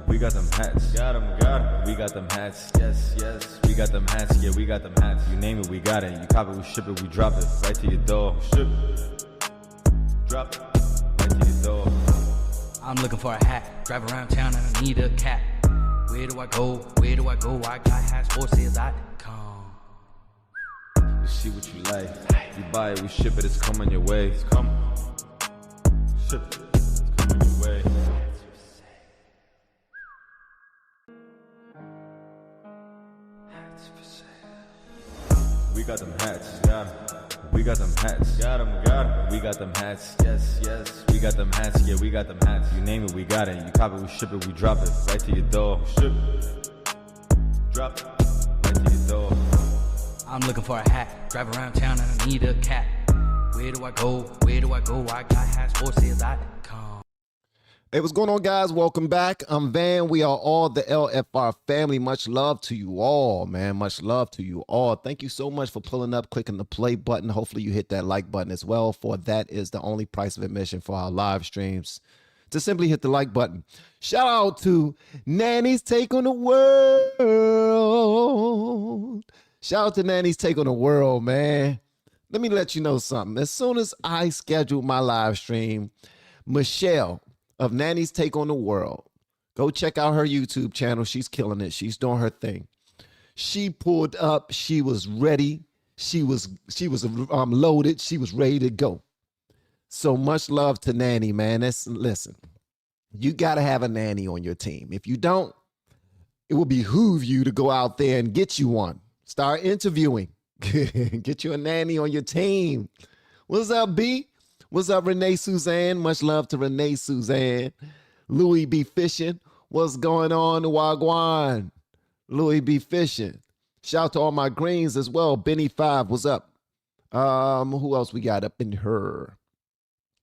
We got them hats. Got 'em. We got them hats. Yes, yes. We got them hats. Yeah, we got them hats. You name it, we got it. You cop it, we ship it, we drop it right to your door. Ship it. Drop it right to your door. I'm looking for a hat. Drive around town and I need a cat. Where do I go? Where do I go? I got hats for sales.com. You see what you like. You buy it, we ship it, it's coming your way. It's coming. Ship it, it's coming your way. Hats for sale. We got them hats. Got 'em. We got them hats. Got 'em. We got them hats. Yes, yes. We got them hats. Yeah, we got them hats. You name it, we got it. You cop it, we ship it, we drop it right to your door. Ship it. Drop it right to your door. I'm looking for a hat. Drive around town and I need a cat. Where do I go? Where do I go? I got hats for sales.com. Hey, what's going on, guys? Welcome back. I'm Van. We are all the LFR family. Much love to you all, man. Much love to you all. Thank you so much for pulling up, clicking the play button. Hopefully you hit that like button as well, for that is the only price of admission for our live streams. To simply hit the like button. Shout out to Nanny's Take on the World. Shout out to Nanny's Take on the World, man. Let me let you know something. As soon as I scheduled my live stream, Michelle of Nanny's Take on the World, go check out her YouTube channel. She's killing it. She's doing her thing. She pulled up. She was ready. She was loaded. She was ready to go. So much love to Nanny, man. Listen, you got to have a nanny on your team. If you don't, it will behoove you to go out there and get you one. Start interviewing. Get you a nanny on your team. What's up, B? What's up, Renee Suzanne? Much love to Renee Suzanne. Louis B. Fishing. What's going on, Wagwan? Louis B. Fishing. Shout out to all my greens as well. Benny 5, what's up? Who else we got up in her?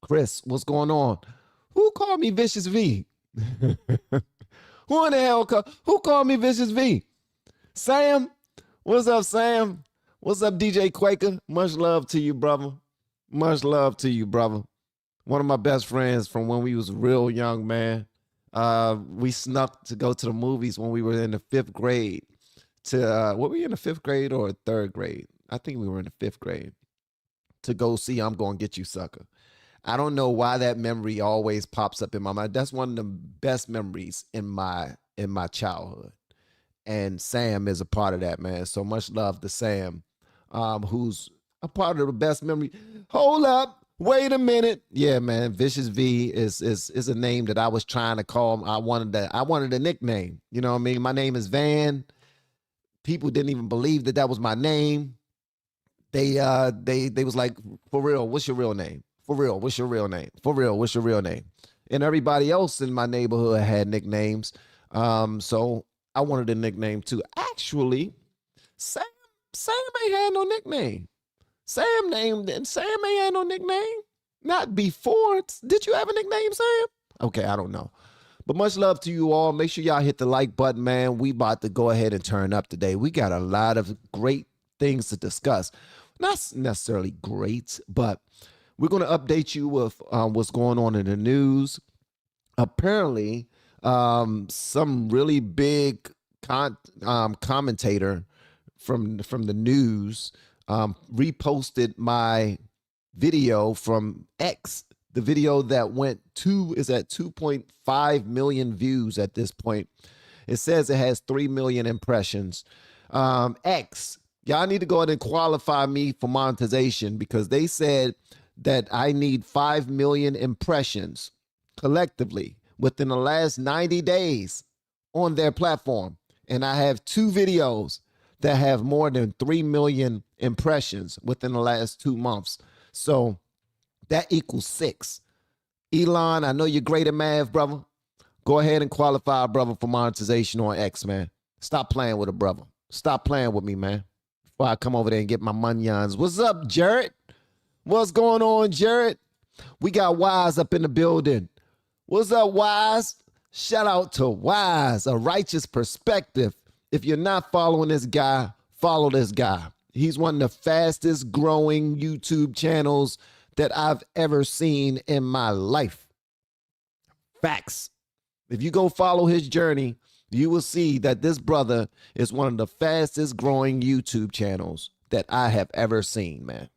Chris, what's going on? Who called me Vicious V? Who in the hell who called me Vicious V? Sam? What's up, Sam? What's up, DJ Quaker? Much love to you, brother. Much love to you, brother. One of my best friends from when we was real young, man. We snuck to go to the movies when we were in the 5th grade. Were we in the 5th grade or 3rd grade? I think we were in the 5th grade. To go see I'm Gonna Get You, Sucker. I don't know why that memory always pops up in my mind. That's one of the best memories in my childhood. And Sam is a part of that, man. So much love to Sam, who's a part of the best memory. Hold up. Wait a minute. Yeah, man. Vicious V is a name that I was trying to call him. I wanted a nickname. You know what I mean? My name is Van. People didn't even believe that was my name. They was like, for real, what's your real name? For real, what's your real name? For real, what's your real name? And everybody else in my neighborhood had nicknames. So I wanted a nickname too. Actually, Sam ain't had no nickname. Sam ain't had no nickname. Not before. Did you have a nickname, Sam? Okay, I don't know. But much love to you all. Make sure y'all hit the like button, man. We about to go ahead and turn up today. We got a lot of great things to discuss. Not necessarily great, but we're going to update you with what's going on in the news. Apparently, some really big commentator from the news reposted my video from X. The video that is at 2.5 million views at this point. It says it has 3 million impressions. X, y'all need to go ahead and qualify me for monetization, because they said that I need 5 million impressions collectively within the last 90 days on their platform. And I have 2 videos that have more than 3 million impressions within the last 2 months. So that equals 6. Elon, I know you're great at math, brother. Go ahead and qualify a brother for monetization on X, man. Stop playing with a brother. Stop playing with me, man, before I come over there and get my munions. What's up, Jared? What's going on, Jared? We got Wise up in the building. What's up, Wise? Shout out to Wise, a righteous perspective. If you're not following this guy, follow this guy. He's one of the fastest growing YouTube channels that I've ever seen in my life. Facts. If you go follow his journey, you will see that this brother is one of the fastest growing YouTube channels that I have ever seen, man.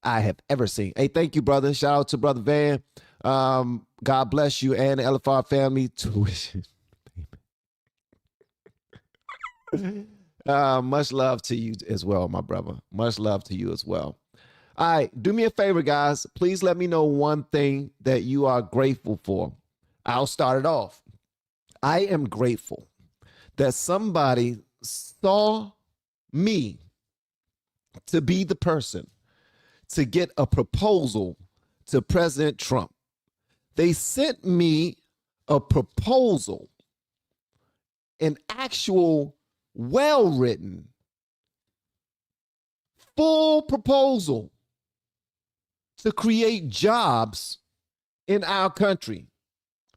I have ever seen. Hey, thank you, brother. Shout out to Brother Van. God bless you and the LFR family. Tuition. Much love to you as well, my brother. Much love to you as well. All right, do me a favor, guys. Please let me know one thing that you are grateful for. I'll start it off. I am grateful that somebody saw me to be the person to get a proposal to President Trump. They sent me a proposal, an actual well-written, full proposal to create jobs in our country,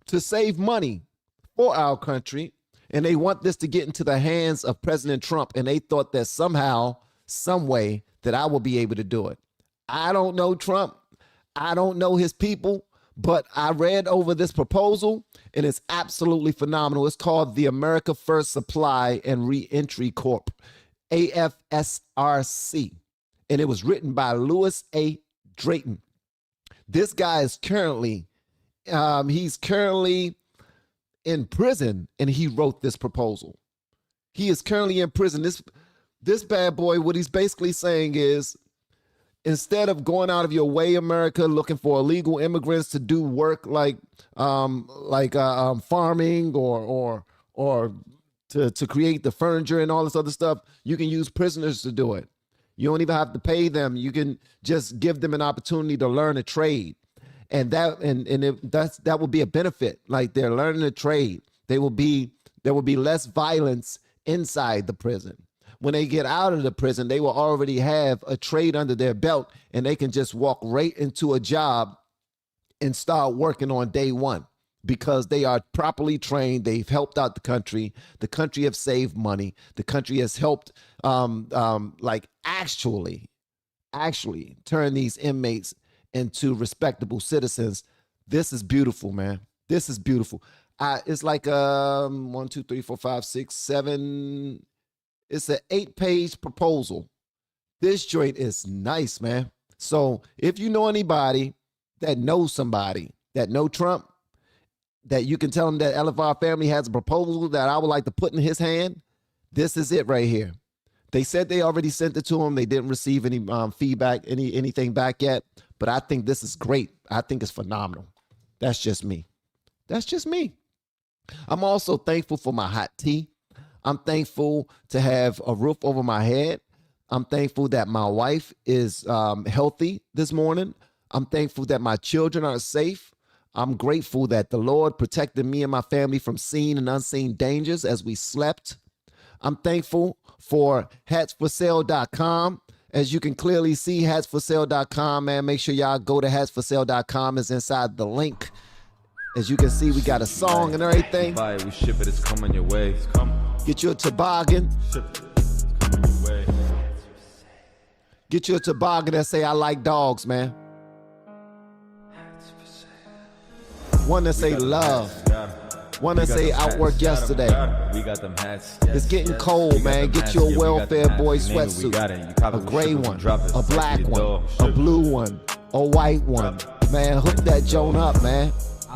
to save money for our country. And they want this to get into the hands of President Trump. And they thought that somehow, some way, that I will be able to do it. I don't know Trump. I don't know his people, but I read over this proposal and it's absolutely phenomenal. It's called the America First Supply and Reentry Corp, AFSRC. And it was written by Louis A. Drayton. This guy is currently, he's currently in prison, and he wrote this proposal. He is currently in prison. This bad boy, what he's basically saying is, instead of going out of your way, America, looking for illegal immigrants to do work like farming or to create the furniture and all this other stuff, you can use prisoners to do it. You don't even have to pay them. You can just give them an opportunity to learn a trade. And that will be a benefit. Like, they're learning a trade. There will be less violence inside the prison. When they get out of the prison, they will already have a trade under their belt, and they can just walk right into a job and start working on day one because they are properly trained. They've helped out the country. The country have saved money. The country has helped actually turn these inmates into respectable citizens. This is beautiful, man. This is beautiful. It's like 1, 2, 3, 4, 5, 6, 7. It's an 8-page proposal. This joint is nice, man. So if you know anybody that knows somebody that know Trump, that you can tell them that LFR family has a proposal that I would like to put in his hand, this is it right here. They said they already sent it to him. They didn't receive any feedback, anything back yet. But I think this is great. I think it's phenomenal. That's just me. That's just me. I'm also thankful for my hot tea. I'm thankful to have a roof over my head. I'm thankful that my wife is healthy this morning. I'm thankful that my children are safe. I'm grateful that the Lord protected me and my family from seen and unseen dangers as we slept. I'm thankful for hatsforsale.com. As you can clearly see, hatsforsale.com, man. Make sure y'all go to hatsforsale.com. It's inside the link. As you can see, we got a song and everything. Buy it, we ship it, it's coming your way. It's coming. Get you a toboggan. Ship it, it's coming your way. Get you a toboggan that say, I like dogs, man. One that say love. One that say outwork yesterday. We got them hats. It's getting cold, man. Get you a welfare boy sweatsuit. A gray one, a black one, a blue one, a white one. Man, hook that joint up, man.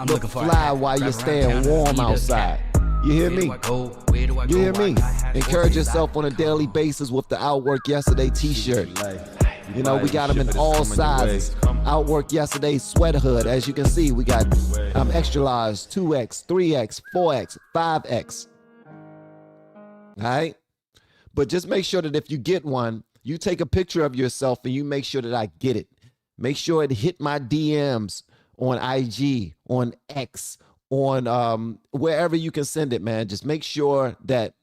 Look fly while you're staying warm outside. You hear me? You hear me? Encourage yourself on a daily basis with the Outwork Yesterday t-shirt. You know, we got them in all sizes. Outwork Yesterday sweat hood. As you can see, we got extra large, 2X, 3X, 4X, 5X. All right? But just make sure that if you get one, you take a picture of yourself and you make sure that I get it. Make sure it hit my DMs on IG, on X, on wherever you can send it, man. Just make sure that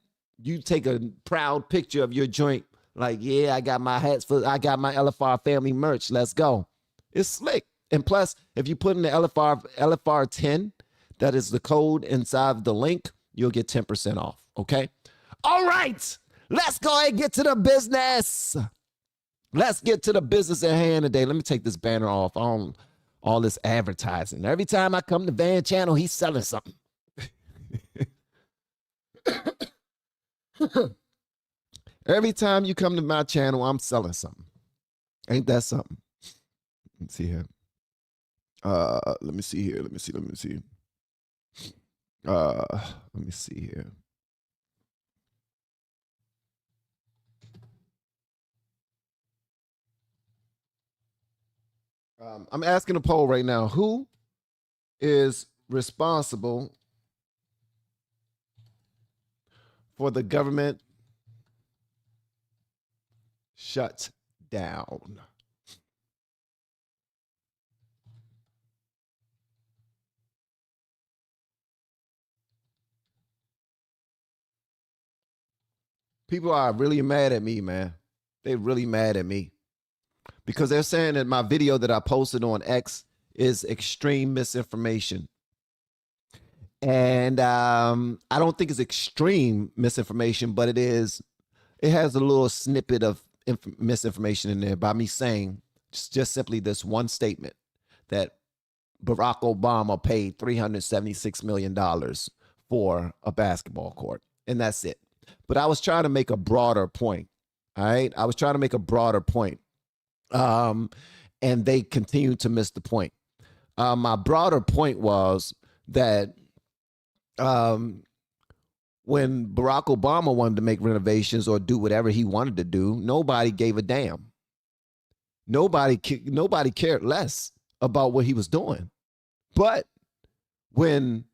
you take a proud picture of your joint. Like, yeah, I got my LFR family merch. Let's go. It's slick. And plus, if you put in the LFR 10, that is the code inside the link, you'll get 10% off. Okay. All right. Let's go ahead and get to the business. Let's get to the business at hand today. Let me take this banner off. all this advertising. Every time I come to Van Channel, he's selling something. Every time you come to my channel, I'm selling something. Ain't that something? Let's see here. Let me see here. Let me see. Let me see here. I'm asking a poll right now. Who is responsible for the government shut down? People are really mad at me, man. They're really mad at me because they're saying that my video that I posted on X is extreme misinformation. And I don't think it's extreme misinformation, but it is. It has a little snippet of misinformation in there by me saying just simply this one statement that Barack Obama paid $376 million for a basketball court. And that's it. But I was trying to make a broader point. All right. I was trying to make a broader point. And they continue to miss the point. My broader point was that when Barack Obama wanted to make renovations or do whatever he wanted to do, nobody gave a damn. Nobody cared less about what he was doing. But when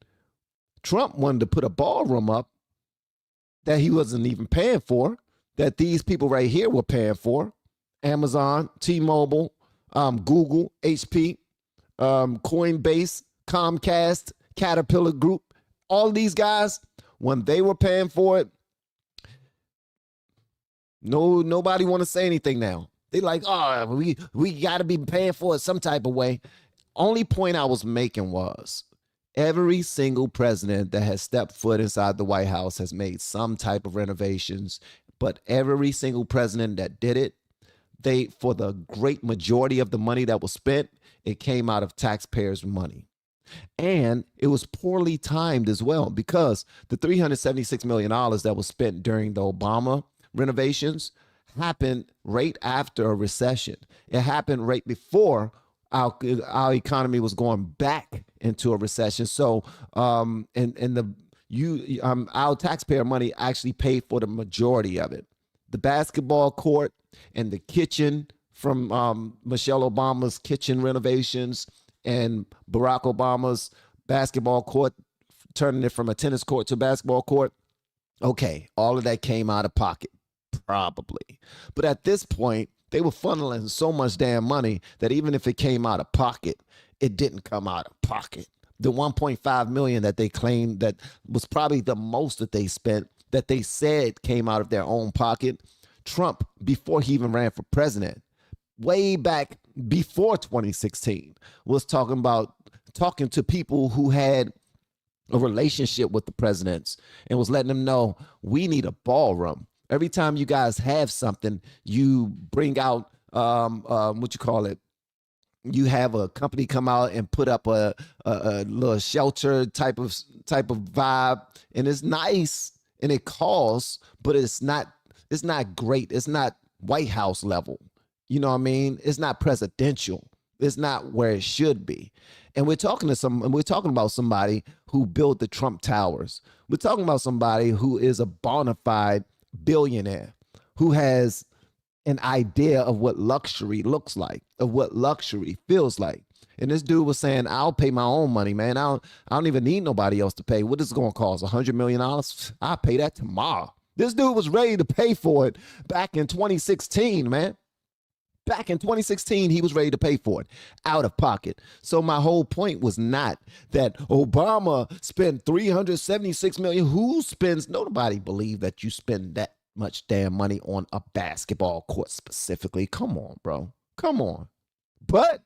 Trump wanted to put a ballroom up that he wasn't even paying for, that these people right here were paying for, Amazon, T-Mobile, Google, HP, Coinbase, Comcast, Caterpillar Group, all these guys, when they were paying for it, nobody want to say anything now. They like, oh, we got to be paying for it some type of way. Only point I was making was every single president that has stepped foot inside the White House has made some type of renovations, but every single president that did it, for the great majority of the money that was spent, it came out of taxpayers' money. And it was poorly timed as well, because the $376 million that was spent during the Obama renovations happened right after a recession. It happened right before our economy was going back into a recession. So our taxpayer money actually paid for the majority of it. The basketball court and the kitchen from Michelle Obama's kitchen renovations and Barack Obama's basketball court, turning it from a tennis court to a basketball court. Okay, all of that came out of pocket, probably. But at this point, they were funneling so much damn money that even if it came out of pocket, it didn't come out of pocket. The $1.5 million that they claimed that was probably the most that they spent, that they said came out of their own pocket. Trump, before he even ran for president, way back before 2016, was talking to people who had a relationship with the presidents and was letting them know, we need a ballroom. Every time you guys have something, you bring out what you call it. You have a company come out and put up a little shelter type of vibe, and it's nice and it costs, but it's not great. It's not White House level. You know what I mean? It's not presidential. It's not where it should be. And we're talking about somebody who built the Trump Towers. We're talking about somebody who is a bona fide billionaire, who has an idea of what luxury looks like, of what luxury feels like. And this dude was saying, I'll pay my own money, man. I don't even need nobody else to pay. What is it going to cost? $100 million? I'll pay that tomorrow. This dude was ready to pay for it back in 2016, man. Back in 2016, he was ready to pay for it out of pocket. So my whole point was not that Obama spent $376 million. Who spends? Nobody believed that you spend that much damn money on a basketball court specifically. Come on, bro. Come on. But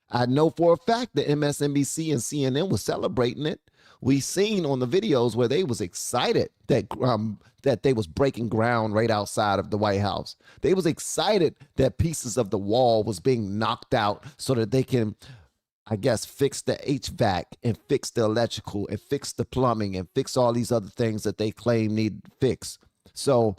I know for a fact that MSNBC and CNN was celebrating it. We seen on the videos where they was excited that they was breaking ground right outside of the White House. They was excited that pieces of the wall was being knocked out so that they can, I guess, fix the HVAC and fix the electrical and fix the plumbing and fix all these other things that they claim need fixed. So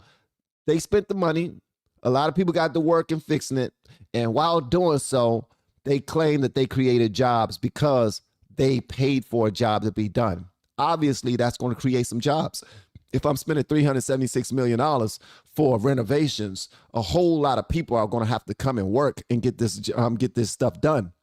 they spent the money. A lot of people got to work in fixing it. And while doing so, they claim that they created jobs because they paid for a job to be done. Obviously, that's going to create some jobs. If I'm spending $376 million for renovations, a whole lot of people are going to have to come and work and get this stuff done.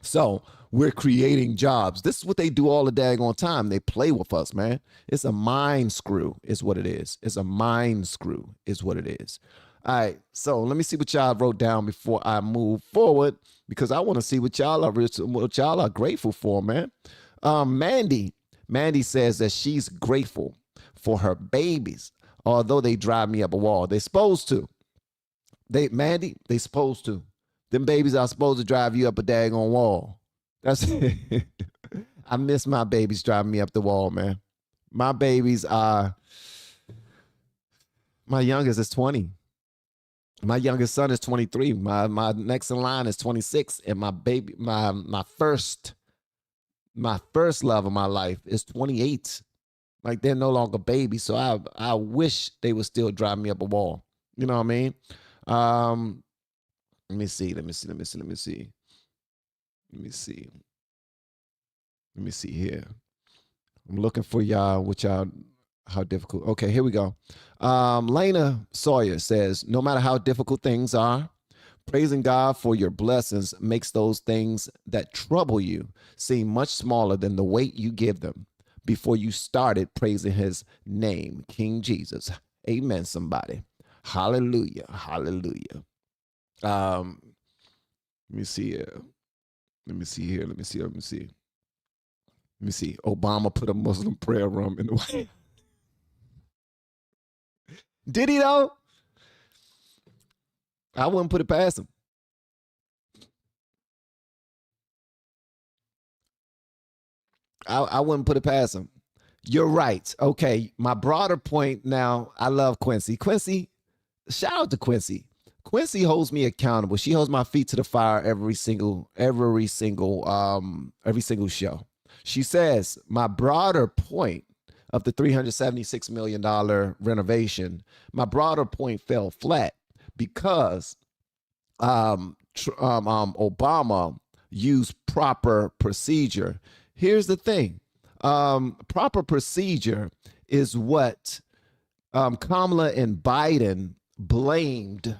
So we're creating jobs. This is what they do all the daggone time. They play with us, man. It's a mind screw is what it is. It's a mind screw is what it is. All right, so let me see what y'all wrote down before I move forward, because I want to see what y'all are grateful for, man. Mandy says that she's grateful for her babies, although they drive me up a wall. They're supposed to. They supposed to. Them babies are supposed to drive you up a daggone wall. That's I miss my babies driving me up the wall, man. My babies are, my youngest is 20. My youngest son is 23. My next in line is 26. And my baby, my first love of my life is 28. Like, they're no longer babies. So I wish they would still drive me up a wall. You know what I mean? Let me see here. I'm looking for y'all, how difficult. Okay, here we go. Lena Sawyer says, no matter how difficult things are, praising God for your blessings makes those things that trouble you seem much smaller than the weight you give them before you started praising his name, King Jesus. Amen, somebody. Hallelujah. Hallelujah. Let me see here. Obama put a Muslim prayer room in the White House. Did he though? I wouldn't put it past him. I wouldn't put it past him. You're right. Okay, my broader point now, I love Quincy. Quincy, shout out to Quincy. Quincy holds me accountable. She holds my feet to the fire every single show. She says my broader point of the $376 million renovation, my broader point fell flat because Obama used proper procedure. Here's the thing. Proper procedure is what Kamala and Biden blamed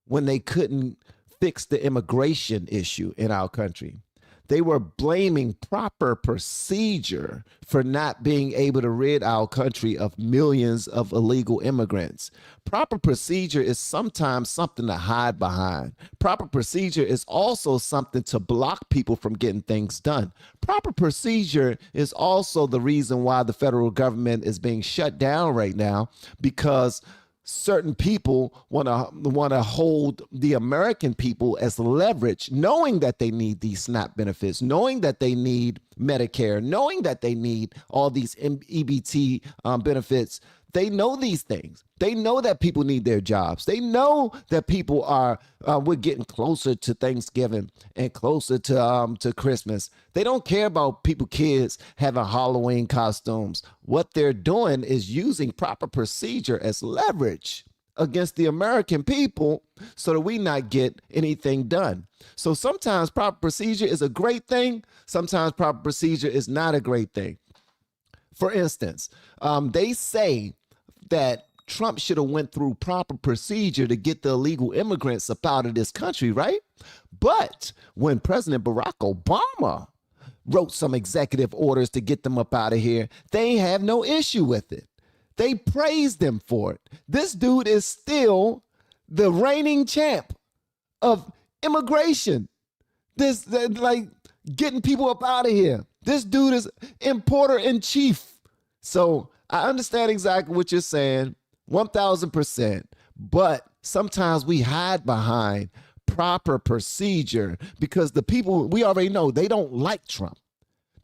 when they couldn't fix the immigration issue in our country. They were blaming proper procedure for not being able to rid our country of millions of illegal immigrants. Proper procedure is sometimes something to hide behind. Proper procedure is also something to block people from getting things done. Proper procedure is also the reason why the federal government is being shut down right now, because certain people want to hold the American people as leverage, knowing that they need these SNAP benefits, knowing that they need Medicare, knowing that they need all these EBT benefits. They know these things. They know that people need their jobs. They know that people are, we're getting closer to Thanksgiving and closer to Christmas. They don't care about kids having Halloween costumes. What they're doing is using proper procedure as leverage against the American people so that we not get anything done. So sometimes proper procedure is a great thing. Sometimes proper procedure is not a great thing. For instance, they say that Trump should have went through proper procedure to get the illegal immigrants up out of this country, right? But when President Barack Obama wrote some executive orders to get them up out of here, they have no issue with it. They praised him for it. This dude is still the reigning champ of immigration. Like getting people up out of here. This dude is importer in chief. So I understand exactly what you're saying, 1,000%. But sometimes we hide behind proper procedure because the people, we already know, they don't like Trump.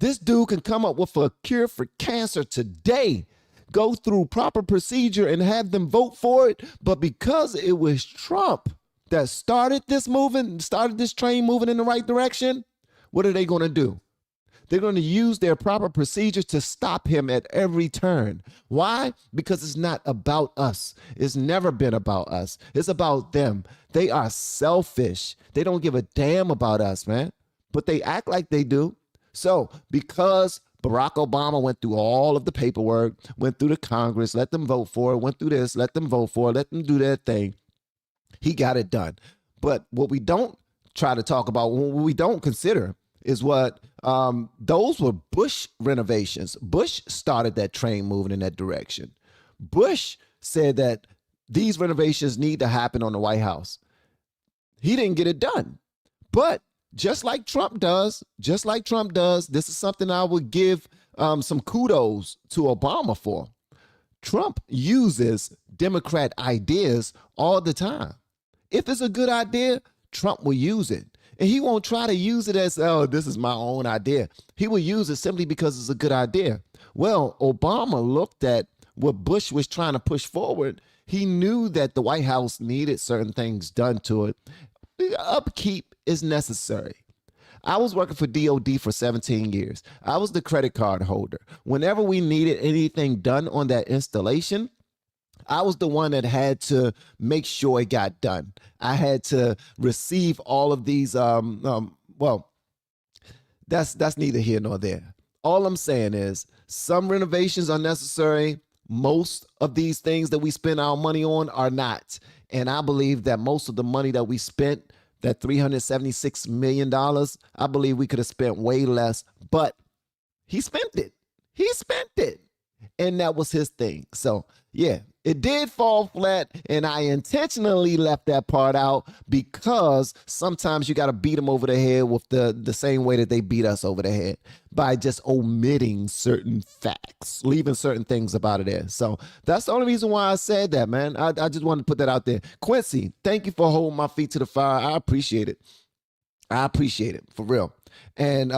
This dude can come up with a cure for cancer today, go through proper procedure and have them vote for it. But because it was Trump that started this train moving in the right direction, What are they going to do? They're going to use their proper procedures to stop him at every turn. Why? Because it's not about us. It's never been about us. It's about them. They are selfish. They don't give a damn about us, man. But they act like they do. So because Barack Obama went through all of the paperwork, went through the Congress, let them vote for it, went through this, let them vote for it, let them do their thing, he got it done. But what we don't try to talk about, what we don't consider, is what those were Bush renovations. Bush started that train moving in that direction. Bush said that these renovations need to happen on the White House. He didn't get it done. But just like Trump does, this is something I would give some kudos to Obama for. Trump uses Democrat ideas all the time. If it's a good idea, Trump will use it. And he won't try to use it as, oh, this is my own idea. He will use it simply because it's a good idea. Well, Obama looked at what Bush was trying to push forward. He knew that the White House needed certain things done to it. Upkeep is necessary. I was working for DOD for 17 years. I was the credit card holder. Whenever we needed anything done on that installation, I was the one that had to make sure it got done. I had to receive all of these. Well, that's neither here nor there. All I'm saying is some renovations are necessary. Most of these things that we spend our money on are not. And I believe that most of the money that we spent, that $376 million, I believe we could have spent way less. But he spent it. He spent it. And that was his thing. So, yeah, it did fall flat, and I intentionally left that part out because sometimes you got to beat them over the head with the same way that they beat us over the head by just omitting certain facts, leaving certain things about it there. So that's the only reason why I said that, man. I just wanted to put that out there. Quincy, thank you for holding my feet to the fire. I appreciate it. I appreciate it, for real. And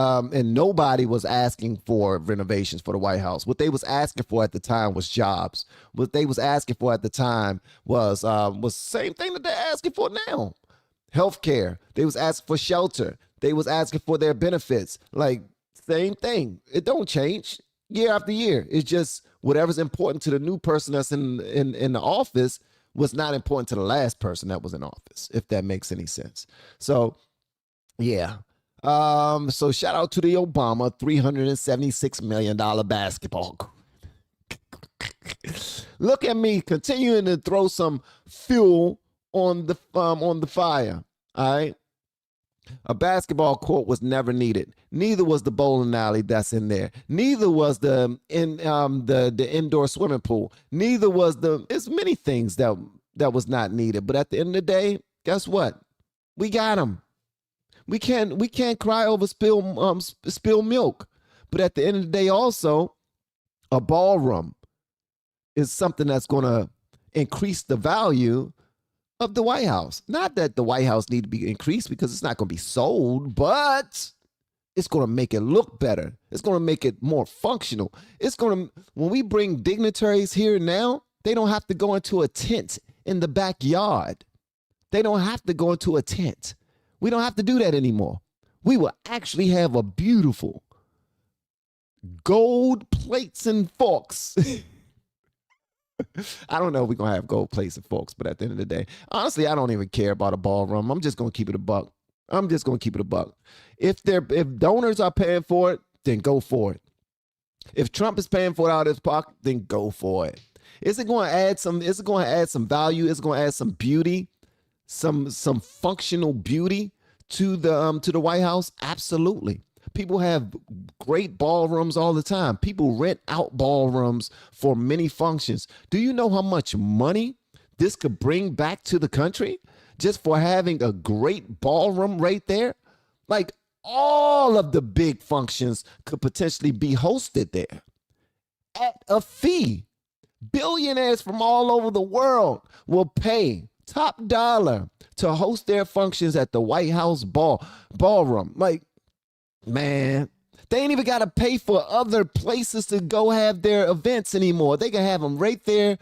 nobody was asking for renovations for the White House. What they was asking for at the time was jobs. What they was asking for at the time was the same thing that they're asking for now. Healthcare. They was asking for shelter. They was asking for their benefits. Like, same thing. It don't change year after year. It's just whatever's important to the new person that's in the office was not important to the last person that was in office, if that makes any sense. So, yeah. So shout out to the Obama $376 million basketball. Look at me continuing to throw some fuel on the fire. All right. A basketball court was never needed. Neither was the bowling alley that's in there. Neither was the indoor swimming pool. Neither was it's many things that was not needed. But at the end of the day, guess what? We got them. We can't cry over spill milk. But at the end of the day, also, a ballroom is something that's going to increase the value of the White House. Not that the White House need to be increased because it's not going to be sold, but it's going to make it look better. It's going to make it more functional. When we bring dignitaries here now, they don't have to go into a tent in the backyard. They don't have to go into a tent. We don't have to do that anymore. We will actually have a beautiful gold plates and forks. I don't know if we're going to have gold plates and forks, but at the end of the day, honestly, I don't even care about a ballroom. I'm just going to keep it a buck. If donors are paying for it, then go for it. If Trump is paying for it out of his pocket, then go for it. Is it going to add some value? Is it going to add some beauty? Some functional beauty to the White House? Absolutely. People have great ballrooms all the time. People rent out ballrooms for many functions. Do you know how much money this could bring back to the country just for having a great ballroom right there? Like, all of the big functions could potentially be hosted there at a fee. Billionaires from all over the world will pay top dollar to host their functions at the White House ballroom. Like, man, they ain't even got to pay for other places to go have their events anymore. They can have them right there.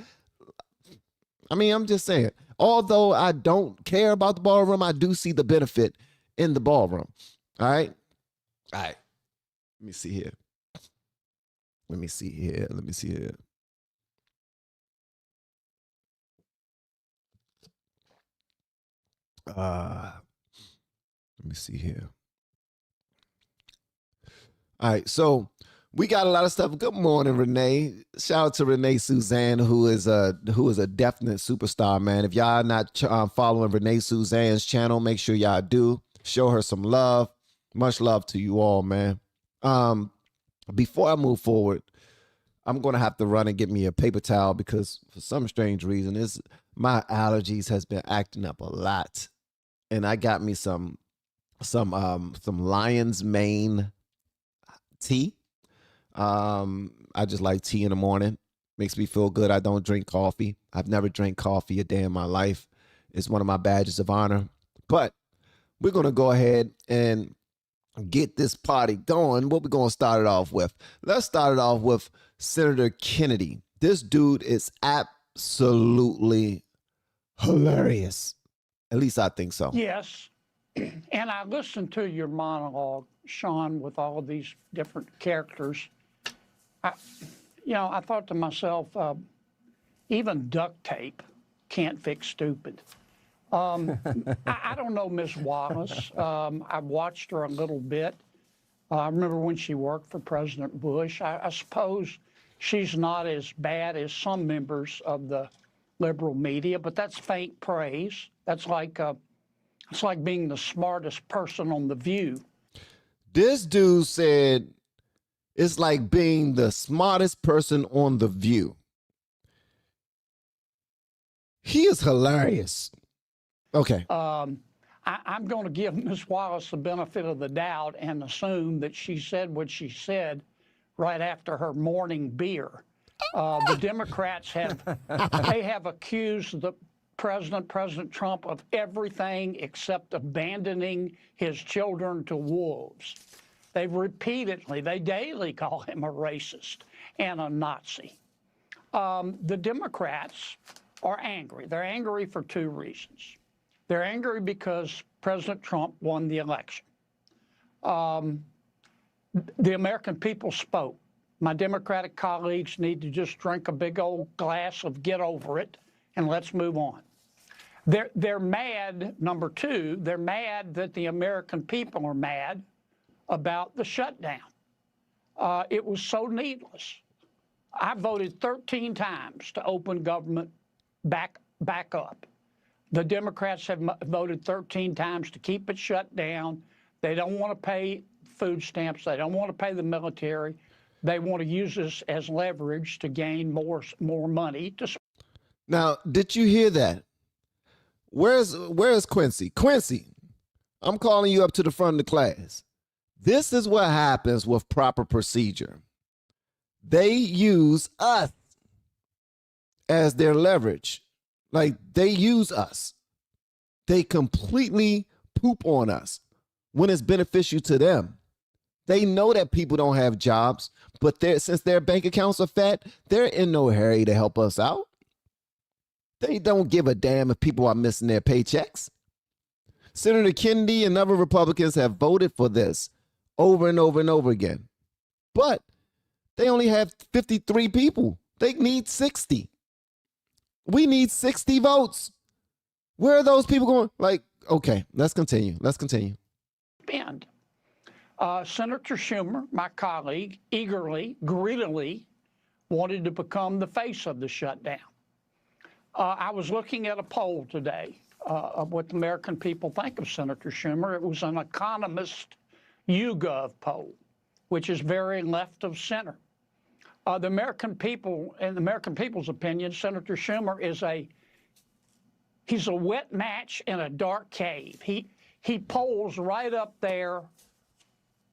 I mean, I'm just saying, although I don't care about the ballroom, I do see the benefit in the ballroom. All right. All right. Let me see here. Let me see here. Let me see here. Let me see here. All right, so we got a lot of stuff. Good morning, Renee. Shout out to Renee Suzanne, who is a definite superstar, man. If y'all not following Renee Suzanne's channel, make sure y'all do. Show her some love. Much love to you all, man. Before I move forward, I'm gonna have to run and get me a paper towel because for some strange reason, my allergies has been acting up a lot, and I got me some lion's mane tea. I just like tea in the morning. Makes me feel good. I don't drink coffee. I've never drank coffee a day in my life. It's one of my badges of honor. But we're gonna go ahead and get this party going. What we're gonna start it off with? Let's start it off with Senator Kennedy. This dude is absolutely hilarious. At least I think so. Yes. And I listened to your monologue, Sean, with all of these different characters. I thought to myself, even duct tape can't fix stupid. I don't know Miss Wallace. I've watched her a little bit. I remember when she worked for President Bush. I suppose she's not as bad as some members of the liberal media, but that's faint praise. That's like it's like being the smartest person on The View. This dude said it's like being the smartest person on The View. He is hilarious. Okay. I'm going to give Ms. Wallace the benefit of the doubt and assume that she said what she said right after her morning beer. The Democrats have accused the President Trump of everything except abandoning his children to wolves. They daily call him a racist and a Nazi. The Democrats are angry. They're angry for two reasons. They're angry because President Trump won the election. The American people spoke. My Democratic colleagues need to just drink a big old glass of get over it and let's move on. They're mad, number two, they're mad that the American people are mad about the shutdown. It was so needless. I voted 13 times to open government back up. The Democrats have voted 13 times to keep it shut down. They don't want to pay food stamps. They don't want to pay the military. They want to use this as leverage to gain more money. Now, did you hear that? Where's Quincy? Quincy, I'm calling you up to the front of the class. This is what happens with proper procedure. They use us as their leverage. Like, they use us. They completely poop on us when it's beneficial to them. They know that people don't have jobs, but since their bank accounts are fat, they're in no hurry to help us out. They don't give a damn if people are missing their paychecks. Senator Kennedy and other Republicans have voted for this over and over and over again. But they only have 53 people. They need 60. We need 60 votes. Where are those people going? Like, okay, let's continue. Spend. Senator Schumer, my colleague, greedily wanted to become the face of the shutdown. I was looking at a poll today of what the American people think of Senator Schumer. It was an Economist YouGov poll, which is very left of center. The American people, in the American people's opinion, Senator Schumer he's a wet match in a dark cave. He polls right up there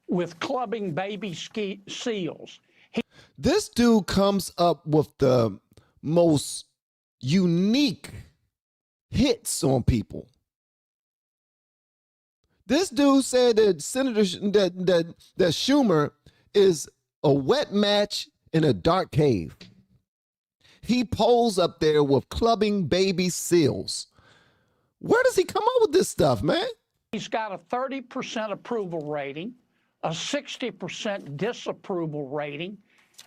with clubbing baby seals. This dude comes up with the most unique hits on people. This dude said that that Schumer is a wet match in a dark cave. He polls up there with clubbing baby seals. Where does he come up with this stuff, man? He's got a 30% approval rating a 60% disapproval rating,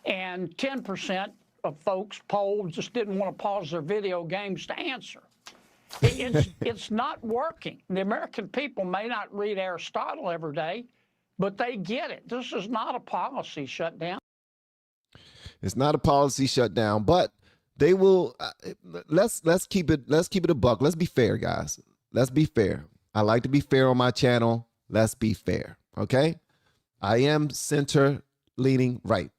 and 10% of folks polled just didn't want to pause their video games to answer. It's not working. The American people may not read Aristotle every day, but they get it. This is not a policy shutdown. It's not a policy shutdown, but they will. Let's keep it a buck. Let's be fair, guys. Let's be fair. I like to be fair on my channel. Let's be fair, okay? I am center leaning right.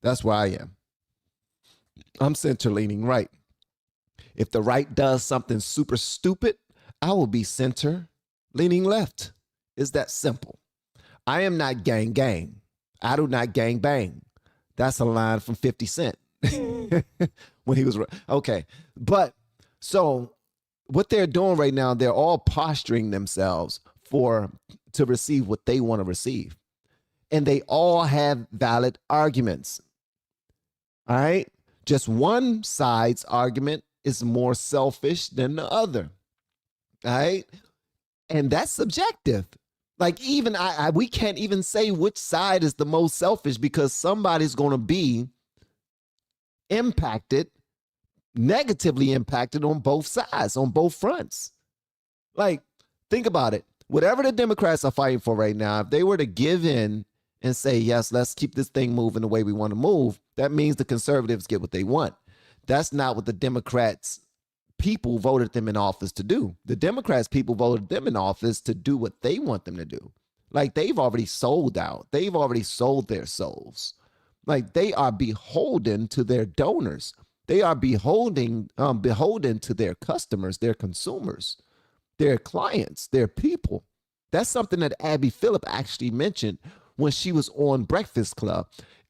That's where I am. I'm center leaning right. If the right does something super stupid, I will be center leaning left. It's that simple. I am not gang gang. I do not gang bang. That's a line from 50 Cent when he was okay. But so what they're doing right now, they're all posturing themselves to receive what they want to receive. And they all have valid arguments. All right. Just one side's argument is more selfish than the other. All right. And that's subjective. Like even we can't even say which side is the most selfish because somebody's going to be negatively impacted on both sides, on both fronts. Like, think about it. Whatever the Democrats are fighting for right now, if they were to give in and say, yes, let's keep this thing moving the way we want to move, that means the conservatives get what they want. That's not what the Democrats people voted them in office to do. The Democrats people voted them in office to do what they want them to do. Like they've already sold out. They've already sold their souls. Like they are beholden to their donors. They are beholden to their customers, their consumers, their clients, their people. That's something that Abby Phillip actually mentioned when she was on Breakfast Club.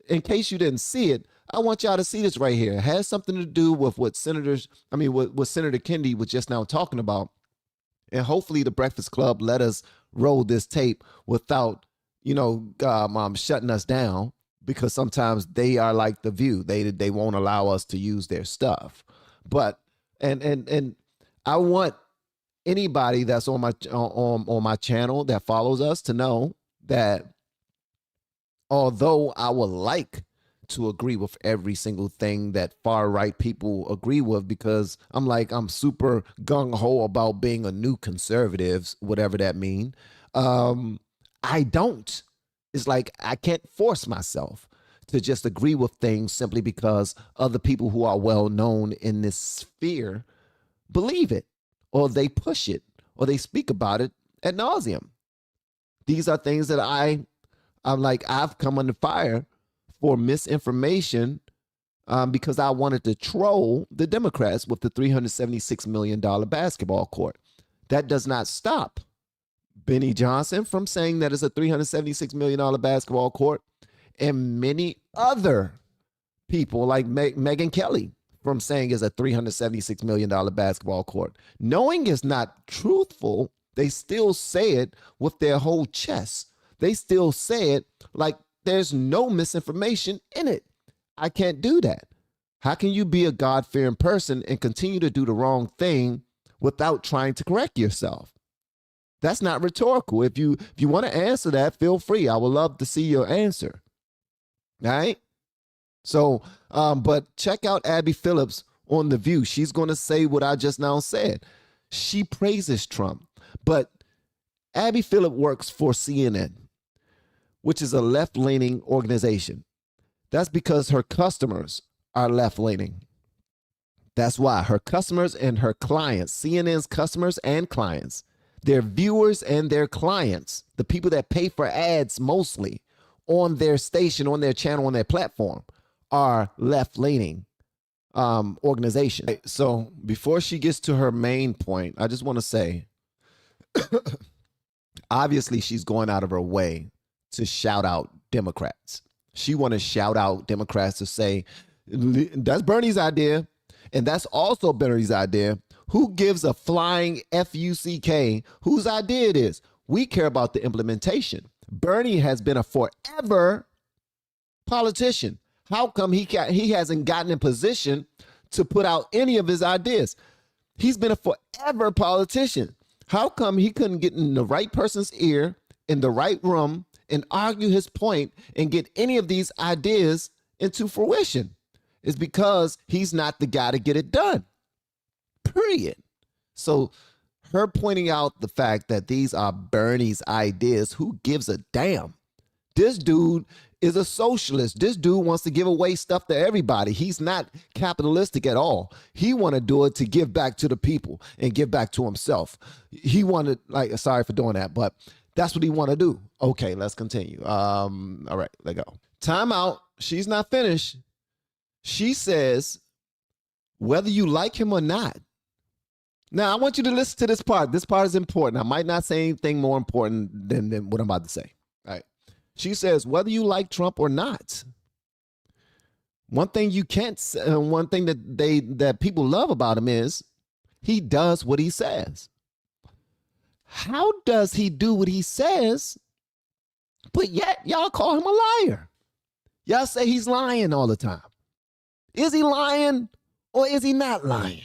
In case you didn't see it, I want y'all to see this right here. It has something to do with what what Senator Kennedy was just now talking about. And hopefully the Breakfast Club let us roll this tape without, shutting us down, because sometimes they are like The View. They won't allow us to use their stuff. But and I want anybody that's on my channel that follows us to know that although I would like to agree with every single thing that far right people agree with, because I'm super gung-ho about being a new conservative, whatever that mean. I don't. It's like I can't force myself to just agree with things simply because other people who are well known in this sphere believe it, or they push it, or they speak about it ad nauseum. These are things that I've come under fire for misinformation because I wanted to troll the Democrats with the $376 million basketball court. That does not stop Benny Johnson from saying that it's a $376 million basketball court, and many other people like Megyn Kelly from saying it's a $376 million basketball court. Knowing it's not truthful, they still say it with their whole chest. They still say it like there's no misinformation in it. I can't do that. How can you be a God-fearing person and continue to do the wrong thing without trying to correct yourself? That's not rhetorical. If you want to answer that, feel free. I would love to see your answer. All right? So, but check out Abby Phillips on The View. She's going to say what I just now said. She praises Trump, but Abby Phillip works for CNN, which is a left-leaning organization. That's because her customers are left-leaning. That's why her customers and her clients, CNN's customers and clients, their viewers and their clients, the people that pay for ads mostly on their station, on their channel, on their platform, are left-leaning organization. So before she gets to her main point, I just want to say, obviously she's going out of her way to shout out Democrats. She want to shout out Democrats to say, that's Bernie's idea. And that's also Bernie's idea. Who gives a flying FUCK whose idea it is? We care about the implementation. Bernie has been a forever politician. How come he hasn't gotten in position to put out any of his ideas? He's been a forever politician. How come he couldn't get in the right person's ear, in the right room, and argue his point and get any of these ideas into fruition. It's because he's not the guy to get it done. Period. So her pointing out the fact that these are Bernie's ideas, who gives a damn? This dude is a socialist. This dude wants to give away stuff to everybody. He's not capitalistic at all. He want to do it to give back to the people and give back to himself. He wanted, like, sorry for doing that, but that's what he want to do. Okay, let's continue. All right, let go. Time out. She's not finished. She says, whether you like him or not. Now, I want you to listen to this part. This part is important. I might not say anything more important than what I'm about to say. All right. She says, whether you like Trump or not, one thing you can't, one thing that people love about him is he does what he says. How does he do what he says, but yet y'all call him a liar? Y'all say he's lying all the time. Is he lying or is he not lying?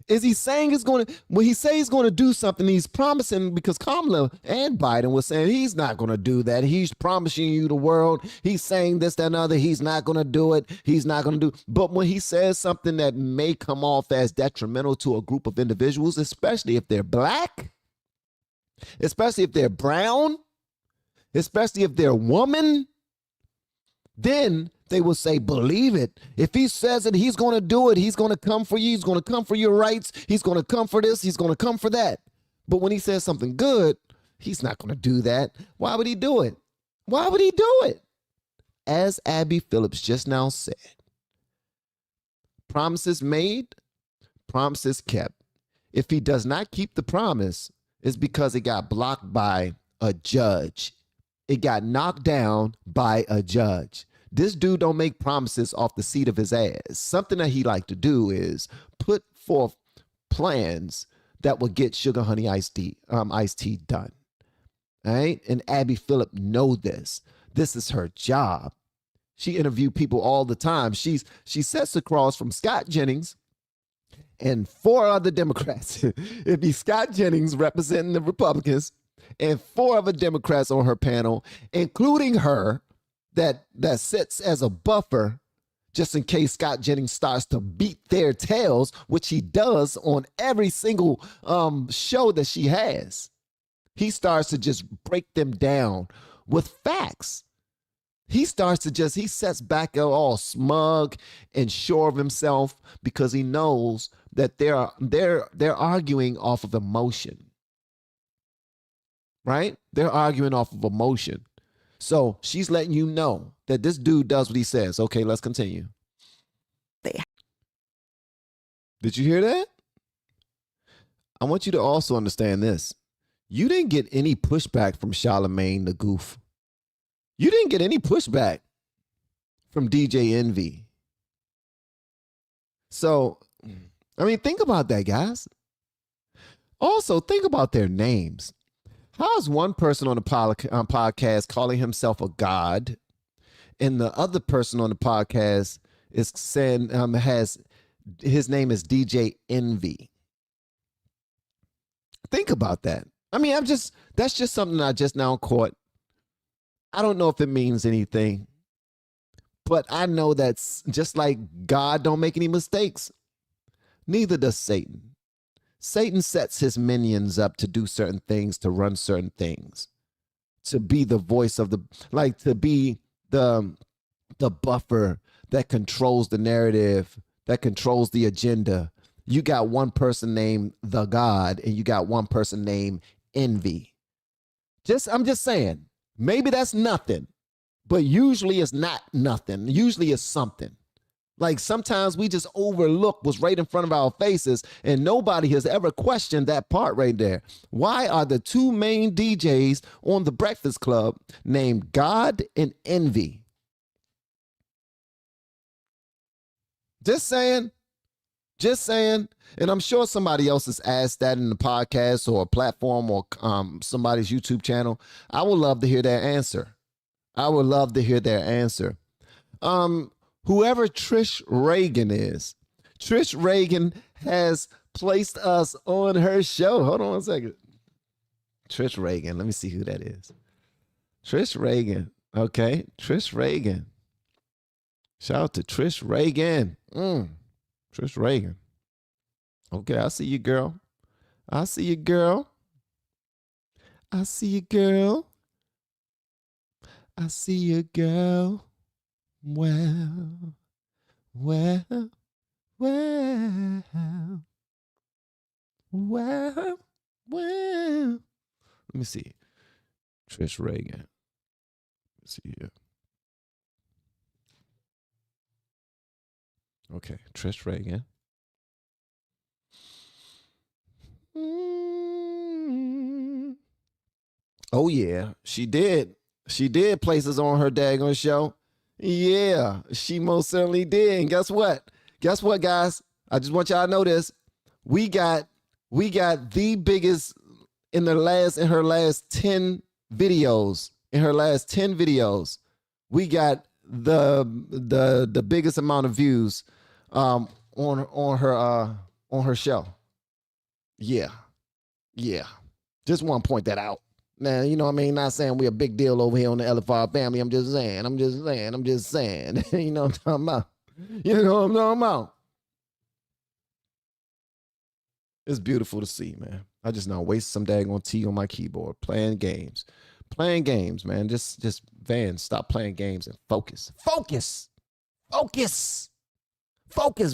Is he saying he's going to, when he says he's going to do something, he's promising, because Kamala and Biden was saying he's not going to do that. He's promising you the world. He's saying this, that, and other. He's not going to do it. He's not going to do. But when he says something that may come off as detrimental to a group of individuals, especially if they're black, especially if they're brown, especially if they're woman, then they will say, believe it. If he says it, he's going to do it. He's going to come for you. He's going to come for your rights. He's going to come for this. He's going to come for that. But when he says something good, he's not going to do that. Why would he do it? Why would he do it? As Abby Phillips just now said, promises made, promises kept. If he does not keep the promise, it's because it got blocked by a judge. It got knocked down by a judge. This dude don't make promises off the seat of his ass. Something that he like to do is put forth plans that will get sugar honey iced tea done. All right? And Abby Phillip know this. This is her job. She interviewed people all the time. She sits across from Scott Jennings and 4 other Democrats. It'd be Scott Jennings representing the Republicans and 4 other Democrats on her panel, including her, that sits as a buffer just in case Scott Jennings starts to beat their tails, which he does on every single show that she has. He starts to just break them down with facts. He sets back all smug and sure of himself because he knows that they're arguing off of emotion. Right? They're arguing off of emotion. So she's letting you know that this dude does what he says. Okay, let's continue. Did you hear that? I want you to also understand this. You didn't get any pushback from Charlamagne the Goof. You didn't get any pushback from DJ Envy. So, I mean, think about that, guys. Also, think about their names. How is one person on the podcast calling himself a god, and the other person on the podcast is saying has his name is DJ Envy? Think about that. I mean, that's just something I just now caught. I don't know if it means anything, but I know that's just like God don't make any mistakes. Neither does Satan. Satan sets his minions up to do certain things, to run certain things, to be the voice of to be the buffer that controls the narrative, that controls the agenda. You got one person named the God, and you got one person named Envy. I'm just saying, maybe that's nothing, but usually it's not nothing. Usually it's something. Like sometimes we just overlook what's right in front of our faces, and nobody has ever questioned that part right there. Why are the 2 main DJs on the Breakfast Club named God and Envy? Just saying. And I'm sure somebody else has asked that in the podcast or a platform or somebody's YouTube channel. I would love to hear their answer. Whoever Trish Reagan is, Trish Reagan has placed us on her show. Hold on one second. Trish Reagan. Let me see who that is. Trish Reagan. Okay, Trish Reagan. Shout out to Trish Reagan. Trish Reagan. Okay, I see you, girl. I see you, girl. I see you, girl. I see you, girl. Well, well, well, well, well. Let me see. Trish Reagan. Let's see here. Okay, Trish Reagan. Oh yeah, she did. She did places on her daggone show. Yeah, she most certainly did. And guess what? Guess what, guys? I just want y'all to know this. We got the biggest in her last 10 videos. In her last 10 videos, we got the biggest amount of views on her show. Yeah. Just want to point that out. Now, you know what I mean? Not saying we're a big deal over here on the LFR family. I'm just saying. You know what I'm talking about? You know what I'm talking about? It's beautiful to see, man. I just now waste some daggone tea on my keyboard playing games. Playing games, man. Just Van, stop playing games and focus. Focus,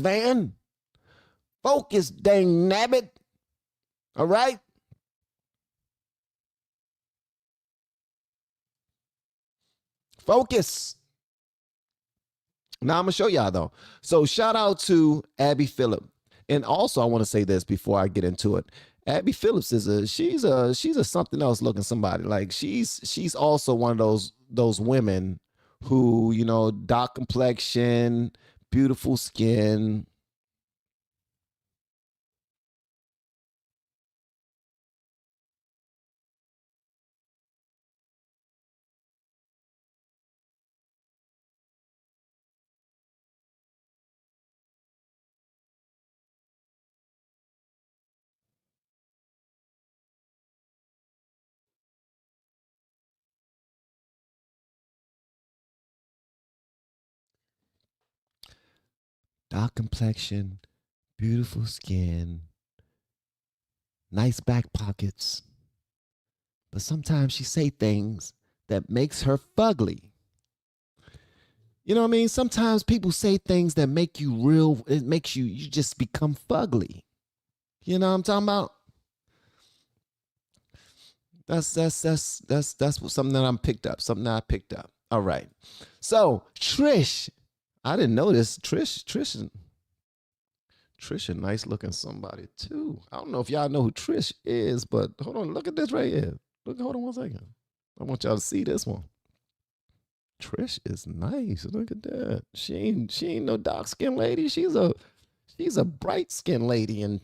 Van. Focus, dang nabbit. All right? Focus. Now I'm gonna show y'all though. So shout out to Abby Phillip. And also I want to say this before I get into it. Abby Phillips she's a something else looking somebody. Like she's also one of those women who, you know, dark complexion, beautiful skin. Dark complexion, beautiful skin, nice back pockets. But sometimes she say things that makes her fugly. You know what I mean? Sometimes people say things that make you real. It makes you just become fugly. You know what I'm talking about? That's what something that I'm picked up. Something that I picked up. All right. So Trish, I didn't know this. Trish, a nice looking somebody too. I don't know if y'all know who Trish is, but hold on. Look at this right here. Hold on one second. I want y'all to see this one. Trish is nice. Look at that. She ain't no dark skinned lady. She's a bright skinned lady, and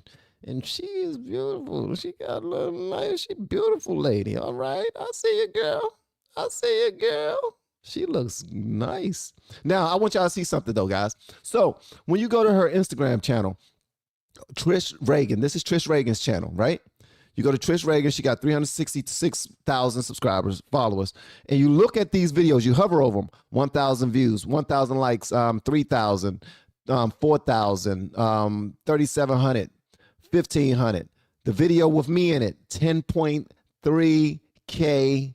she is beautiful. She got a little nice. She beautiful lady. All right. I see you, girl. She looks nice. Now, I want y'all to see something, though, guys. So, when you go to her Instagram channel, Trish Reagan, this is Trish Reagan's channel, right? You go to Trish Reagan, she got 366,000 followers, and you look at these videos, you hover over them, 1,000 views, 1,000 likes, 3,000, 4,000, 3,700, 1,500. The video with me in it, 10.3K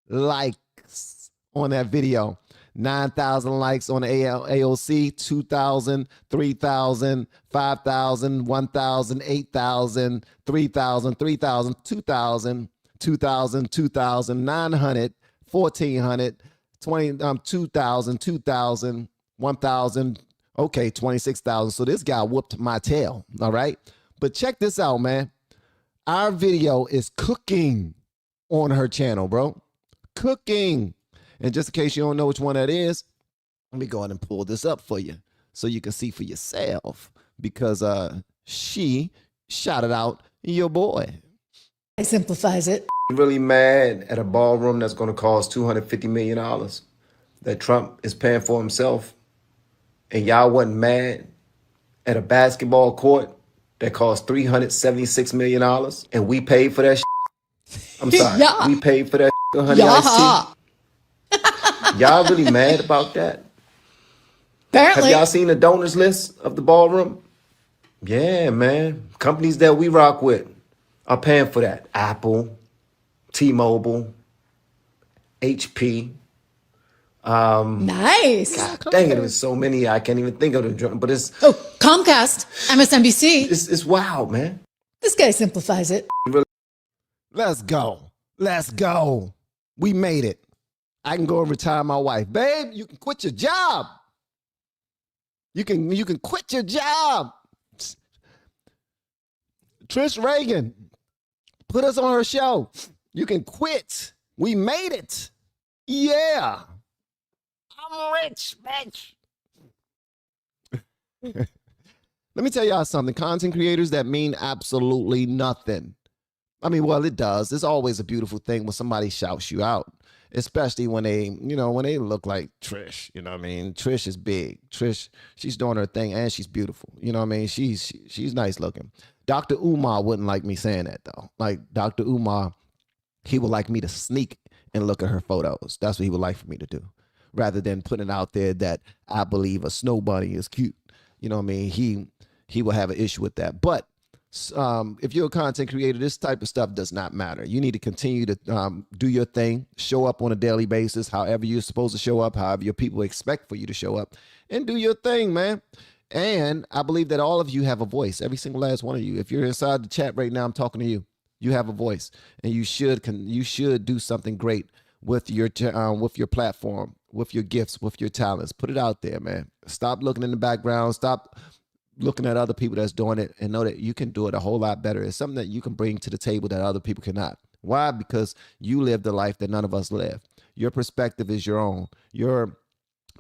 likes on that video. 9,000 likes on the AOC, 2,000, 3,000, 5,000, 1,000, 8,000, 3,000, 3,000, 2,000, 2,000, 2,900, 1,400, 2,000, 2,000, 1,000, okay, 26,000. So this guy whooped my tail, all right? But check this out, man. Our video is cooking on her channel, bro. Cooking. And just in case you don't know which one that is, let me go ahead and pull this up for you so you can see for yourself, because she shouted out your boy. It simplifies it. Really mad at a ballroom that's going to cost $250 million that Trump is paying for himself, and y'all wasn't mad at a basketball court that cost $376 million, and we paid for that shit. I'm sorry. Yeah. We paid for that shit, honey. Yeah. Y'all really mad about that? Have Apparently. y'all seen the donors list of the ballroom? Yeah, man. Companies that we rock with are paying for that. Apple, T-Mobile, HP. Nice. God dang it, there's so many I can't even think of them. But it's Oh, Comcast, MSNBC. it's wild, man. This guy simplifies it. Let's go. Let's go. We made it. I can go and retire my wife. Babe, you can quit your job. You can quit your job. Trish Reagan, put us on her show. You can quit. We made it. Yeah. I'm rich, bitch. Let me tell y'all something. Content creators that mean absolutely nothing. I mean, well, it does. It's always a beautiful thing when somebody shouts you out, especially when they, when they look like Trish. You know what I mean? Trish is big. Trish, she's doing her thing and she's beautiful. You know what I mean? She's nice looking. Dr. Umar wouldn't like me saying that though. Like Dr. Umar, he would like me to sneak and look at her photos. That's what he would like for me to do, rather than putting out there that I believe a snow bunny is cute. You know what I mean? He will have an issue with that. But if you're a content creator, this type of stuff does not matter. You need to continue to do your thing, show up on a daily basis, however you're supposed to show up, however your people expect for you to show up, and do your thing, man. And I believe that all of you have a voice, every single last one of you. If you're inside the chat right now, I'm talking to you. You have a voice, and you should do something great with your platform, with your gifts, with your talents. Put it out there, man. Stop looking in the background. Stop looking at other people that's doing it, and know that you can do it a whole lot better. It's something that you can bring to the table that other people cannot. Why? Because you live the life that none of us live. Your perspective is your own. Your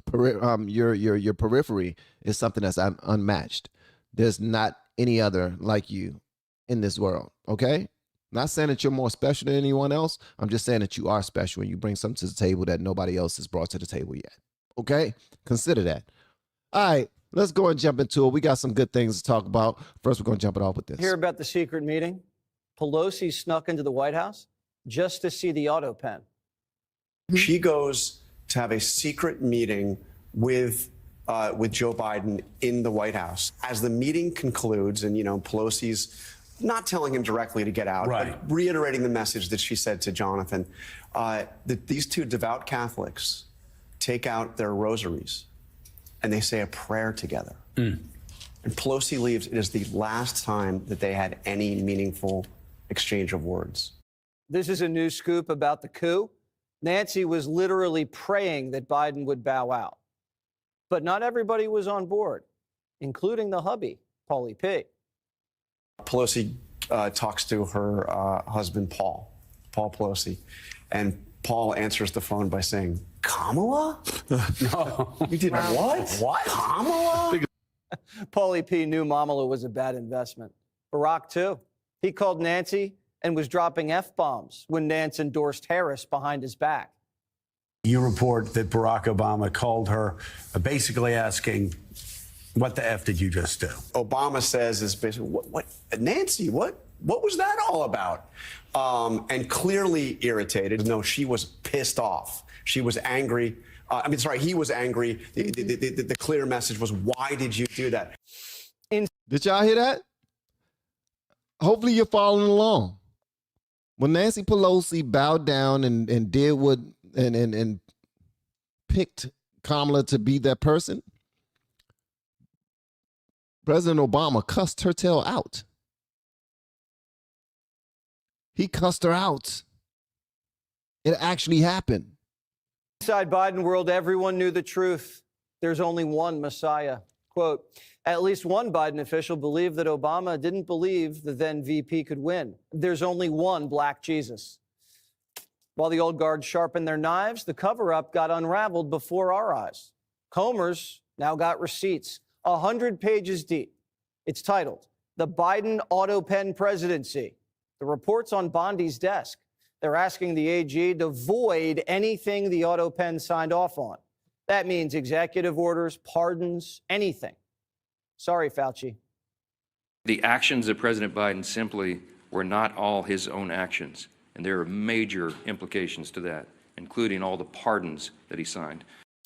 periphery is something that's unmatched. There's not any other like you in this world. Okay. Not saying that you're more special than anyone else. I'm just saying that you are special and you bring something to the table that nobody else has brought to the table yet. Okay. Consider that. All right. Let's go and jump into it. We got some good things to talk about. First, we're going to jump it off with this. Hear about the secret meeting? Pelosi snuck into the White House just to see the auto pen. She goes to have a secret meeting with Joe Biden in the White House. As the meeting concludes, and Pelosi's not telling him directly to get out, but reiterating the message that she said to Jonathan, that these two devout Catholics take out their rosaries and they say a prayer together. And Pelosi leaves. It is the last time that they had any meaningful exchange of words. This is a new scoop about the coup. Nancy was literally praying that Biden would bow out. But not everybody was on board, including the hubby, Paulie P. Pelosi talks to her husband, Paul Pelosi, and Paul answers the phone by saying, Kamala? No. You did what? What? Kamala? Paulie P. knew Kamala was a bad investment. Barack, too. He called Nancy and was dropping F-bombs when Nance endorsed Harris behind his back. You report that Barack Obama called her basically asking, what the F did you just do? Obama says is basically, what Nancy, what was that all about? And clearly irritated. No, she was pissed off. She was angry. He was angry. The clear message was, why did you do that? Did y'all hear that? Hopefully you're following along. When Nancy Pelosi bowed down and did what and picked Kamala to be that person, President Obama cussed her tail out. He cussed her out. It actually happened. Inside Biden world, everyone knew the truth. There's only one Messiah. Quote, at least one Biden official believed that Obama didn't believe the then VP could win. There's only one Black Jesus. While the old guard sharpened their knives, the cover-up got unraveled before our eyes. Combers now got receipts, 100 pages deep. It's titled, The Biden Auto Pen Presidency. The report's on Bondi's desk. They're asking the AG to void anything the auto pen signed off on. That means executive orders, pardons, anything. Sorry, Fauci. The actions of President Biden simply were not all his own actions, and there are major implications to that. including all the pardons that he signed.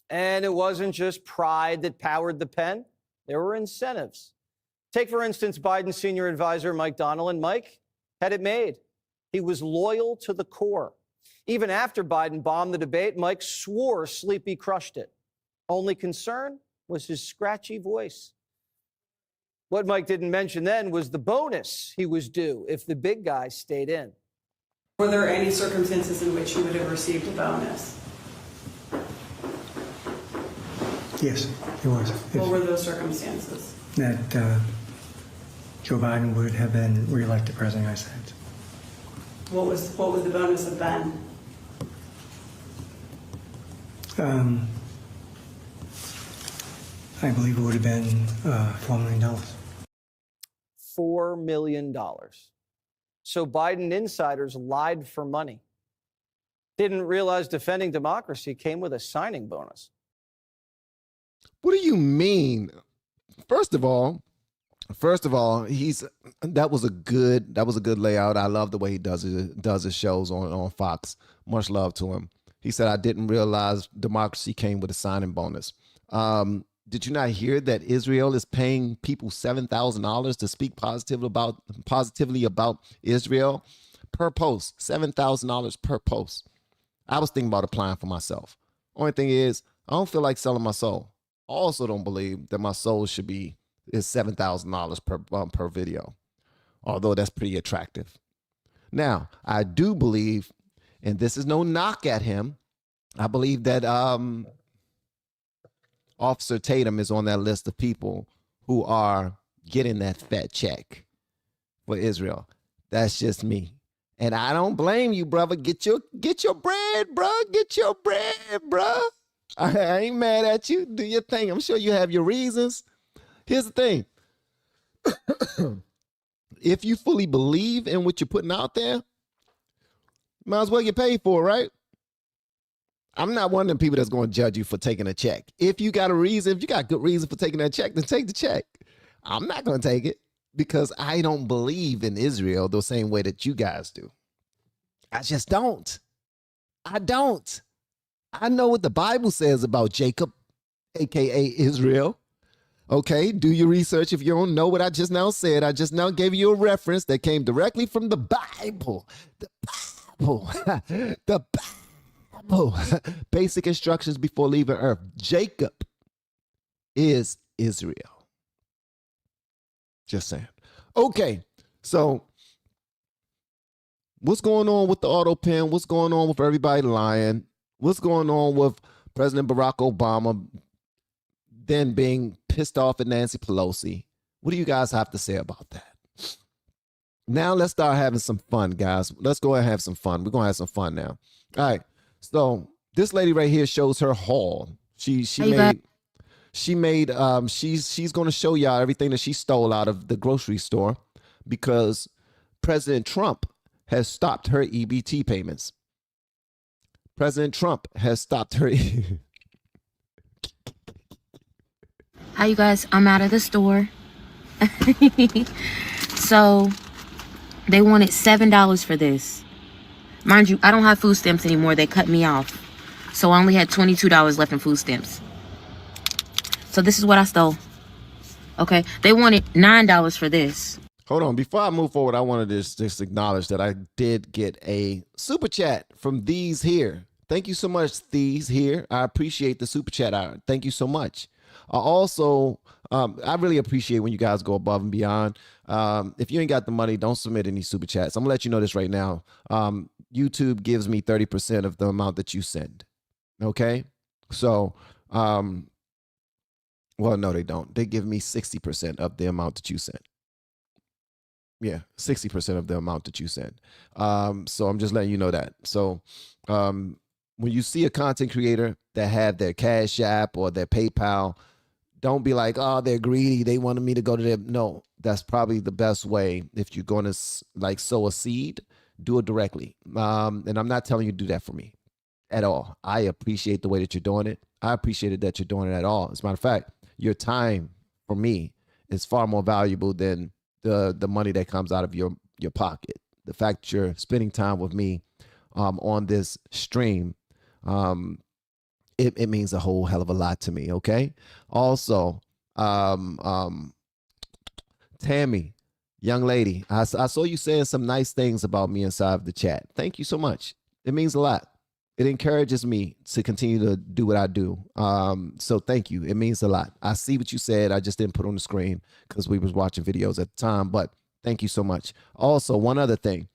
And it wasn't just pride that powered the pen. There were incentives. Take, for instance, Biden's senior advisor, Mike Donnellan. Mike had it made. He was loyal to the core. Even after Biden bombed the debate, Mike swore Sleepy crushed it. Only concern was his scratchy voice. What Mike didn't mention then was the bonus he was due if the big guy stayed in. Were there any circumstances in which you would have received a bonus? Yes, there was. What were those circumstances? That Joe Biden would have been reelected president of the United States. What was the bonus of Ben? I believe it would have been $4 million. $4 million. So Biden insiders lied for money. Didn't realize defending democracy came with a signing bonus. What do you mean? First of all, that was a good layout. I love the way he does his shows on Fox. Much love to him. He said, I didn't realize democracy came with a signing bonus. Did you not hear that Israel is paying people $7,000 to speak positively about Israel per post? $7,000 per post. I was thinking about applying for myself. Only thing is, I don't feel like selling my soul. I also don't believe that my soul is $7,000 per video, although that's pretty attractive. Now, I do believe, and this is no knock at him, I believe that Officer Tatum is on that list of people who are getting that fat check for Israel. That's just me. And I don't blame you, brother. Get your bread, bro. Get your bread, bro. I ain't mad at you. Do your thing. I'm sure you have your reasons. Here's the thing. If you fully believe in what you're putting out there, might as well get paid for it, right? I'm not one of them people that's going to judge you for taking a check. If you got a reason, if you got good reason for taking that check, then take the check. I'm not going to take it because I don't believe in Israel the same way that you guys do. I just don't. I don't. I know what the Bible says about Jacob, a.k.a. Israel. Okay, do your research if you don't know what I just now said. I just now gave you a reference that came directly from the Bible. The Bible. The Bible. Basic instructions before leaving earth. Jacob is Israel. Just saying. Okay, so what's going on with the auto pen? What's going on with everybody lying? What's going on with President Barack Obama then being pissed off at Nancy Pelosi? What do you guys have to say about that? Now let's start having some fun, guys. Let's go ahead and have some fun. We're gonna have some fun now. All right. So this lady right here shows her haul. She's gonna show y'all everything that she stole out of the grocery store because President Trump has stopped her EBT payments. President Trump has stopped her. Hi, you guys. I'm out of the store. So they wanted $7 for this. Mind you, I don't have food stamps anymore. They cut me off. So I only had $22 left in food stamps. So this is what I stole. Okay. They wanted $9 for this. Hold on. Before I move forward, I wanted to just acknowledge that I did get a super chat from these here. Thank you so much, these here. I appreciate the super chat. Thank you so much. Also, I really appreciate when you guys go above and beyond. If you ain't got the money, don't submit any super chats. I'm gonna let you know this right now. YouTube gives me 30% of the amount that you send. Okay? So, well, no, they don't. They give me 60% of the amount that you send. Yeah, 60% of the amount that you send. So I'm just letting you know that. So, when you see a content creator that have their Cash App or their PayPal, don't be like, oh, they're greedy. They wanted me to go to their. No, that's probably the best way. If you're going to like sow a seed, do it directly. And I'm not telling you to do that for me at all. I appreciate the way that you're doing it. I appreciated that you're doing it at all. As a matter of fact, your time for me is far more valuable than the money that comes out of your pocket. The fact that you're spending time with me on this stream It means a whole hell of a lot to me. Okay. Also, Tammy, young lady, I saw you saying some nice things about me inside of the chat. Thank you so much. It means a lot. It encourages me to continue to do what I do. So thank you. It means a lot. I see what you said. I just didn't put on the screen because we was watching videos at the time, but thank you so much. Also, one other thing.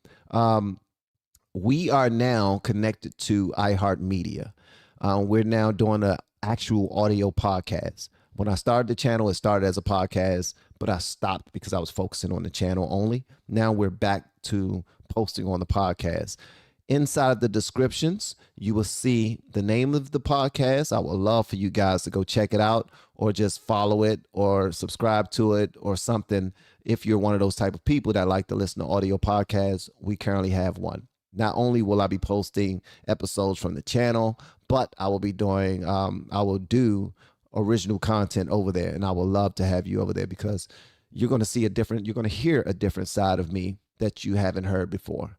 We are now connected to iHeartMedia. We're now doing an actual audio podcast. When I started the channel, it started as a podcast, but I stopped because I was focusing on the channel only. Now we're back to posting on the podcast. Inside the descriptions, you will see the name of the podcast. I would love for you guys to go check it out or just follow it or subscribe to it or something. If you're one of those type of people that like to listen to audio podcasts, we currently have one. Not only will I be posting episodes from the channel, but I will be doing, I will do original content over there. And I would love to have you over there because you're going to see you're going to hear a different side of me that you haven't heard before.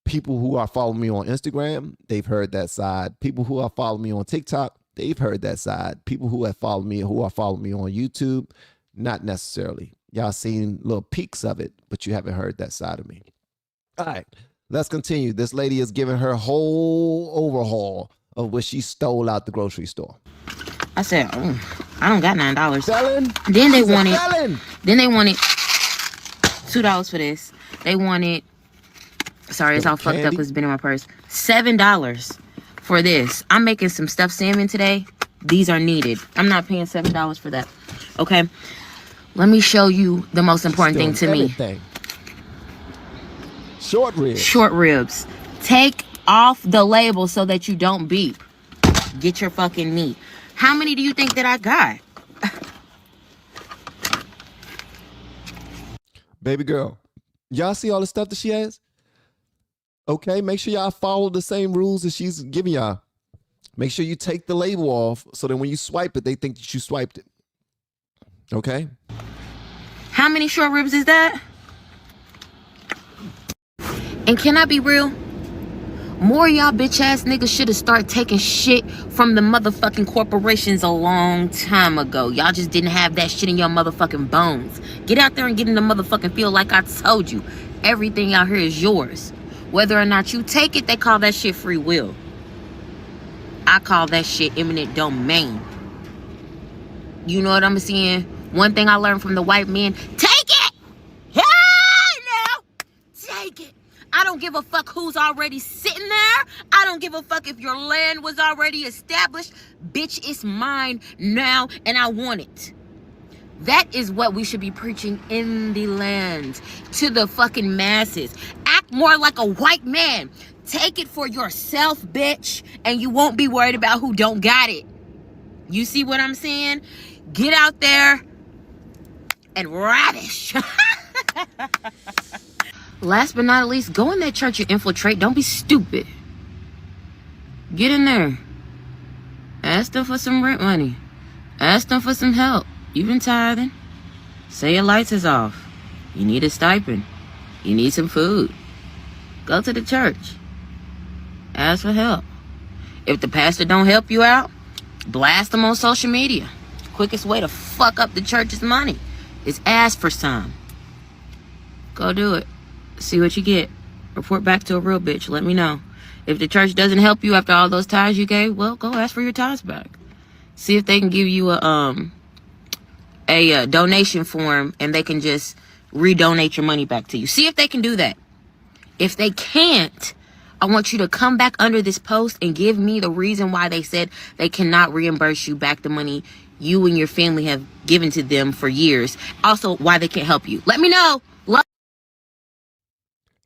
People who are following me on Instagram, they've heard that side. People who are following me on TikTok, they've heard that side. People who are following me on YouTube, not necessarily. Y'all seen little peeks of it, but you haven't heard that side of me. All right, let's continue. This lady is giving her whole overhaul of what she stole out the grocery store. I said, I don't got $9. Selling? Then they wanted $2 for this. They wanted, sorry, it's all fucked up because it's been in my purse. $7 for this. I'm making some stuffed salmon today. These are needed. I'm not paying $7 for that. Okay. Let me show you the most important thing to me. Short ribs. Short ribs. Take off the label so that you don't beep. Get your fucking meat. How many do you think that I got? Baby girl, y'all see all the stuff that she has? Okay, make sure y'all follow the same rules that she's giving y'all. Make sure you take the label off so that when you swipe it, they think that you swiped it. Okay? How many short ribs is that? And can I be real? More y'all bitch ass niggas should have started taking shit from the motherfucking corporations a long time ago. Y'all just didn't have that shit in your motherfucking bones. Get out there and get in the motherfucking field like I told you. Everything out here is yours. Whether or not you take it, they call that shit free will. I call that shit eminent domain. You know what I'm saying? One thing I learned from the white men, take it! Hey now! Take it! I don't give a fuck who's already sitting there. I don't give a fuck if your land was already established. Bitch, it's mine now and I want it. That is what we should be preaching in the land to the fucking masses. Act more like a white man. Take it for yourself, bitch, and you won't be worried about who don't got it. You see what I'm saying? Get out there and ravish. Last but not least, go in that church and infiltrate. Don't be stupid. Get in there. Ask them for some rent money. Ask them for some help. You've been tithing. Say your lights is off. You need a stipend. You need some food. Go to the church. Ask for help. If the pastor don't help you out, blast them on social media. Quickest way to fuck up the church's money is ask for some. Go do it. See what you get. Report back to a real bitch. Let me know. If the church doesn't help you after all those tithes you gave, well, go ask for your tithes back. See if they can give you a donation form and they can just redonate your money back to you. See if they can do that. If they can't, I want you to come back under this post and give me the reason why they said they cannot reimburse you back the money you and your family have given to them for years. Also, why they can't help you. Let me know.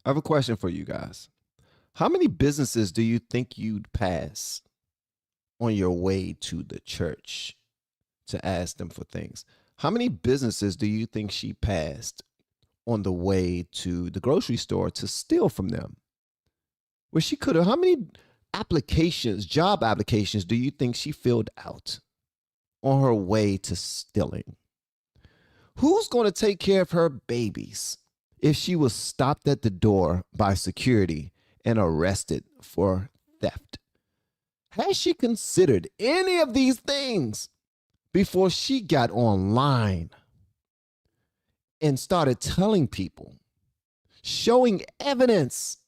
I have a question for you guys. How many businesses do you think you'd pass on your way to the church to ask them for things? How many businesses do you think she passed on the way to the grocery store to steal from them? Where she could have, how many job applications do you think she filled out on her way to stealing? Who's going to take care of her babies if she was stopped at the door by security and arrested for theft? Has she considered any of these things before she got online and started telling people, showing evidence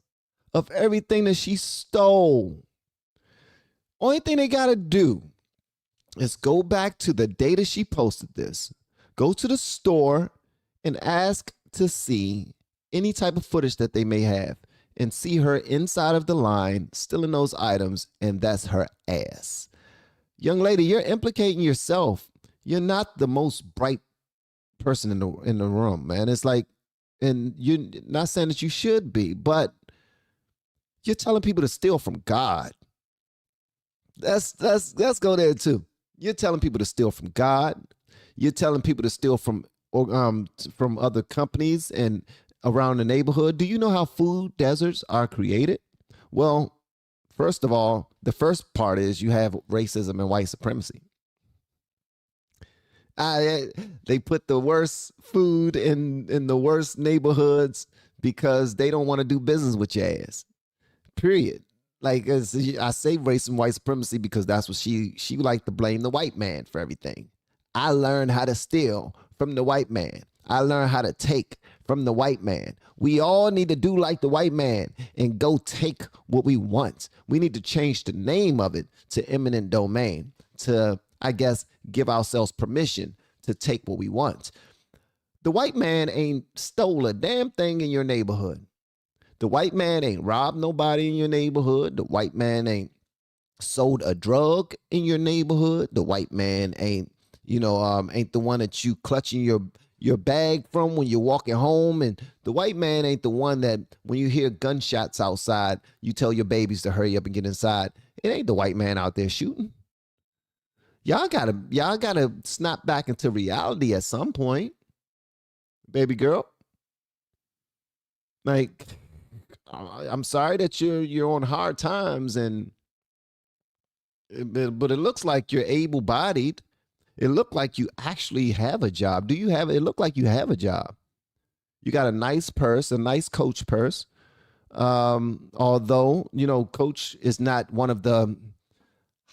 of everything that she stole? Only thing they got to do is go back to the data she posted this, go to the store and ask to see any type of footage that they may have and see her inside of the line stealing those items, and that's her ass. Young lady, you're implicating yourself. You're not the most bright person in the room, man. It's like, and you're not saying that you should be, but you're telling people to steal from God. Let's go there too. You're telling people to steal from God. You're telling people to steal from other companies and around the neighborhood. Do you know how food deserts are created? Well, first of all, the first part is you have racism and white supremacy. They put the worst food in the worst neighborhoods because they don't want to do business with your ass. Period. Like, I say race and white supremacy because that's what she liked to blame the white man for everything. I learned how to steal from the white man. I learned how to take from the white man. We all need to do like the white man and go take what we want. We need to change the name of it to eminent domain to, I guess, give ourselves permission to take what we want. The white man ain't stole a damn thing in your neighborhood. The white man ain't robbed nobody in your neighborhood. The white man ain't sold a drug in your neighborhood. The white man ain't the one that you clutching your bag from when you're walking home. And the white man ain't the one that when you hear gunshots outside, you tell your babies to hurry up and get inside. It ain't the white man out there shooting. Y'all gotta snap back into reality at some point, baby girl. Like, I'm sorry that you're on hard times, but it looks like you're able-bodied. It looked like you actually have a job. It looked like you have a job. You got a nice purse, a nice Coach purse. Although, Coach is not one of the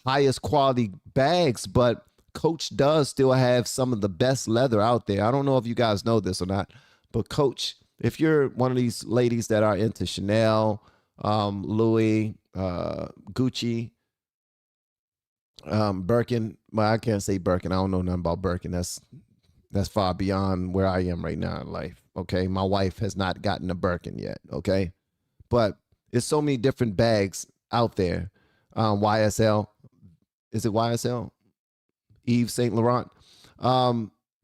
highest quality bags, but Coach does still have some of the best leather out there. I don't know if you guys know this or not, but Coach, if you're one of these ladies that are into Chanel, Louis, Gucci, Birkin, well, I can't say Birkin. I don't know nothing about Birkin. That's far beyond where I am right now in life. Okay. My wife has not gotten a Birkin yet. Okay. But there's so many different bags out there. YSL. Is it YSL? Yves Saint Laurent.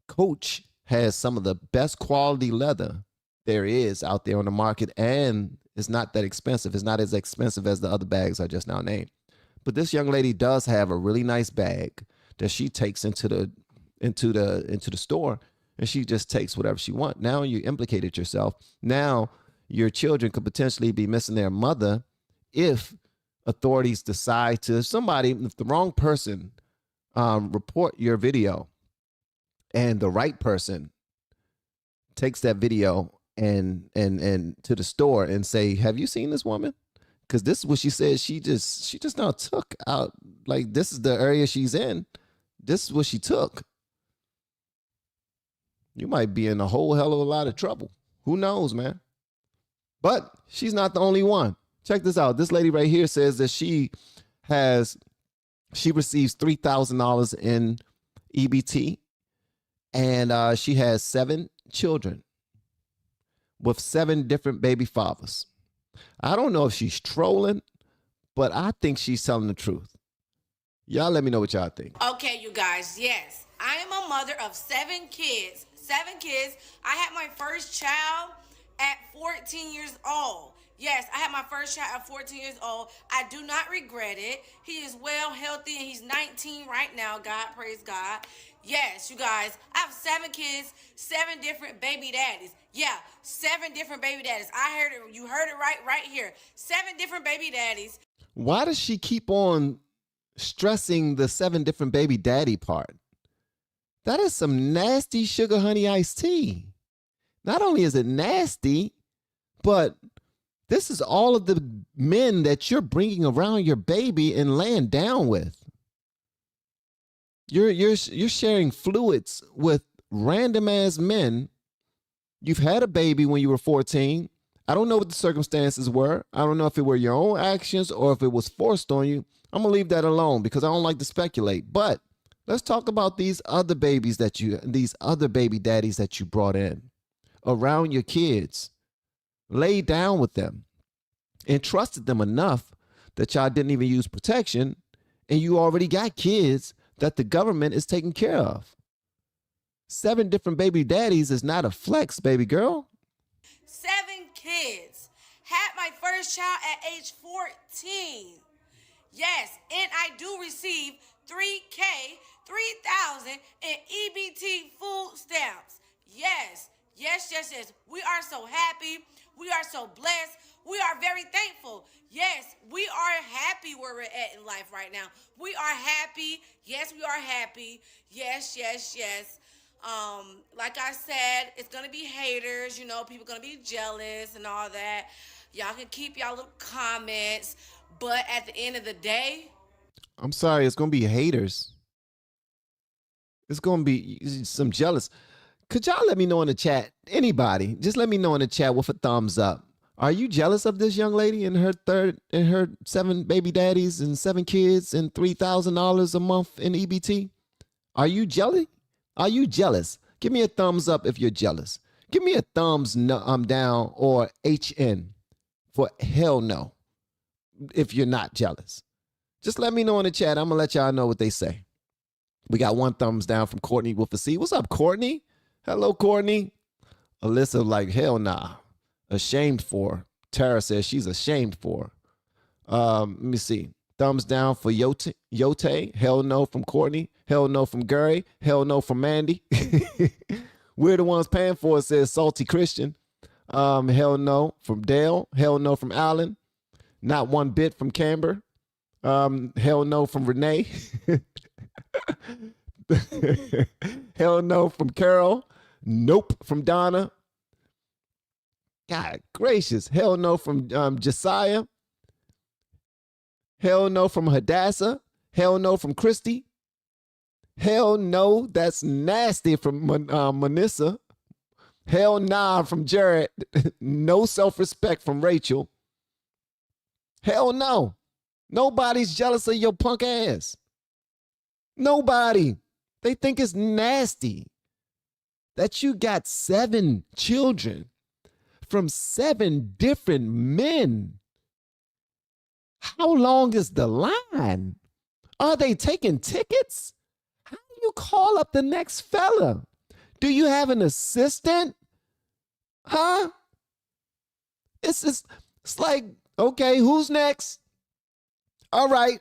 Coach has some of the best quality leather there is out there on the market, and it's not that expensive. It's not as expensive as the other bags I just now named. But this young lady does have a really nice bag that she takes into the store, and she just takes whatever she wants. Now you implicated yourself. Now your children could potentially be missing their mother if authorities decide to, if the wrong person report your video and the right person takes that video and to the store and say, have you seen this woman? Because this is what she said. She just now took out, like, this is the area she's in. This is what she took. You might be in a whole hell of a lot of trouble. Who knows, man? But she's not the only one. Check this out. This lady right here says that she receives $3,000 in EBT, and she has 7 children with 7 different baby fathers. I don't know if she's trolling, but I think she's telling the truth. Y'all let me know what y'all think. Okay, you guys, yes. I am a mother of 7 kids. 7 kids. I had my first child at 14 years old. Yes, I had my first child at 14 years old. I do not regret it. He is well, healthy, and he's 19 right now. God, praise God. Yes, you guys, I have 7 kids, 7 different baby daddies. Yeah, 7 different baby daddies. I heard it. You heard it right here. 7 different baby daddies. Why does she keep on stressing the 7 different baby daddy part? That is some nasty sugar honey iced tea. Not only is it nasty, but This is all of the men that you're bringing around your baby and laying down with. You're sharing fluids with random ass men. You've had a baby when you were 14. I don't know what the circumstances were. I don't know if it were your own actions or if it was forced on you. I'm gonna leave that alone because I don't like to speculate. But let's talk about these other baby daddies that you brought in around your kids. Lay down with them and trusted them enough that y'all didn't even use protection, and you already got kids that the government is taking care of. 7 different baby daddies is not a flex, baby girl. 7 kids. Had my first child at age 14. Yes, and I do receive 3,000 in EBT food stamps. Yes. We are so happy. We are so blessed. We are very thankful. Yes, we are happy where we're at in life right now. We are happy. Yes, we are happy. Yes. Like I said, it's going to be haters. You know, people going to be jealous and all that. Y'all can keep y'all little comments. But at the end of the day, I'm sorry, it's going to be haters. It's going to be some jealous. Could y'all let me know in the chat? Anybody, just let me know in the chat with a thumbs up. Are you jealous of this young lady and her 7 baby daddies and 7 kids and $3,000 a month in EBT? Are you jealous? Are you jealous? Give me a thumbs up if you're jealous. Give me a thumbs down or HN for hell no if you're not jealous. Just let me know in the chat. I'm going to let y'all know what they say. We got 1 thumbs down from Courtney with a C. What's up, Courtney? Hello, Courtney. Alyssa like, hell nah. Ashamed for. Tara says she's ashamed for. Let me see. Thumbs down for Yote. Hell no from Courtney. Hell no from Gary. Hell no from Mandy. We're the ones paying for it, says Salty Christian. Hell no from Dale. Hell no from Alan. Not one bit from Camber. Hell no from Renee. Hell no from Carol. Nope from Donna. God gracious. Hell no from Josiah. Hell no from Hadassah. Hell no from Christy. Hell no, that's nasty from Manissa. Hell nah from Jared. No self-respect from Rachel. Hell no. Nobody's jealous of your punk ass. Nobody. They think it's nasty that you got 7 children from 7 different men. How long is the line? Are they taking tickets? How do you call up the next fella? Do you have an assistant? Huh? It's like, okay, who's next? All right.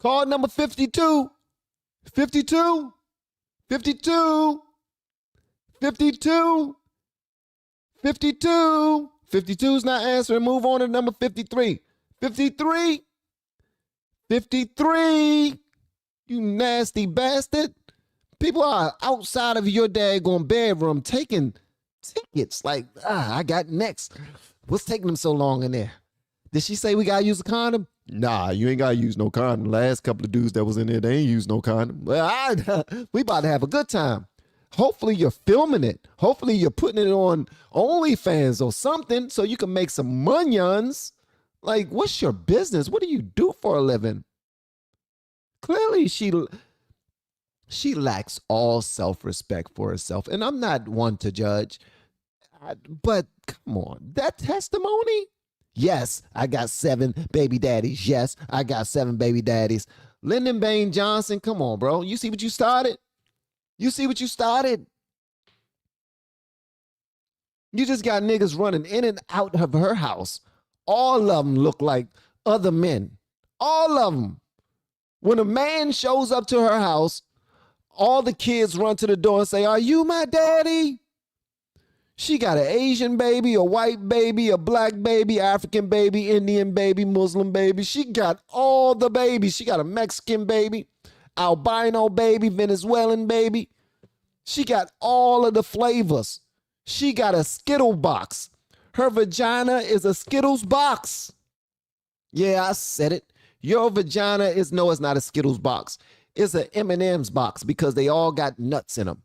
Call number 52. 52. 52. 52. 52. 52's not answering. Move on to number 53. 53. 53. You nasty bastard. People are outside of your daggone bedroom taking tickets. Like, I got next. What's taking them so long in there? Did she say we got to use a condom? Nah, you ain't got to use no condom. Last couple of dudes that was in there, they ain't used no condom. Well, we about to have a good time. Hopefully you're filming it. Hopefully you're putting it on OnlyFans or something so you can make some monions. Like, what's your business? What do you do for a living? Clearly she lacks all self-respect for herself. And I'm not one to judge. But come on, that testimony? Yes, I got 7 baby daddies. Yes, I got 7 baby daddies. Lyndon Baines Johnson, come on, bro. You see what you started? You see what you started? You just got niggas running in and out of her house. All of them look like other men. All of them. When a man shows up to her house, all the kids run to the door and say, "Are you my daddy?" She got an Asian baby, a white baby, a black baby, African baby, Indian baby, Muslim baby. She got all the babies. She got a Mexican baby, albino baby, Venezuelan baby. She got all of the flavors. She got a Skittle box. Her vagina is a Skittles box. Yeah, I said it. Your vagina is, no, it's not a Skittles box. It's an M&M's box because they all got nuts in them.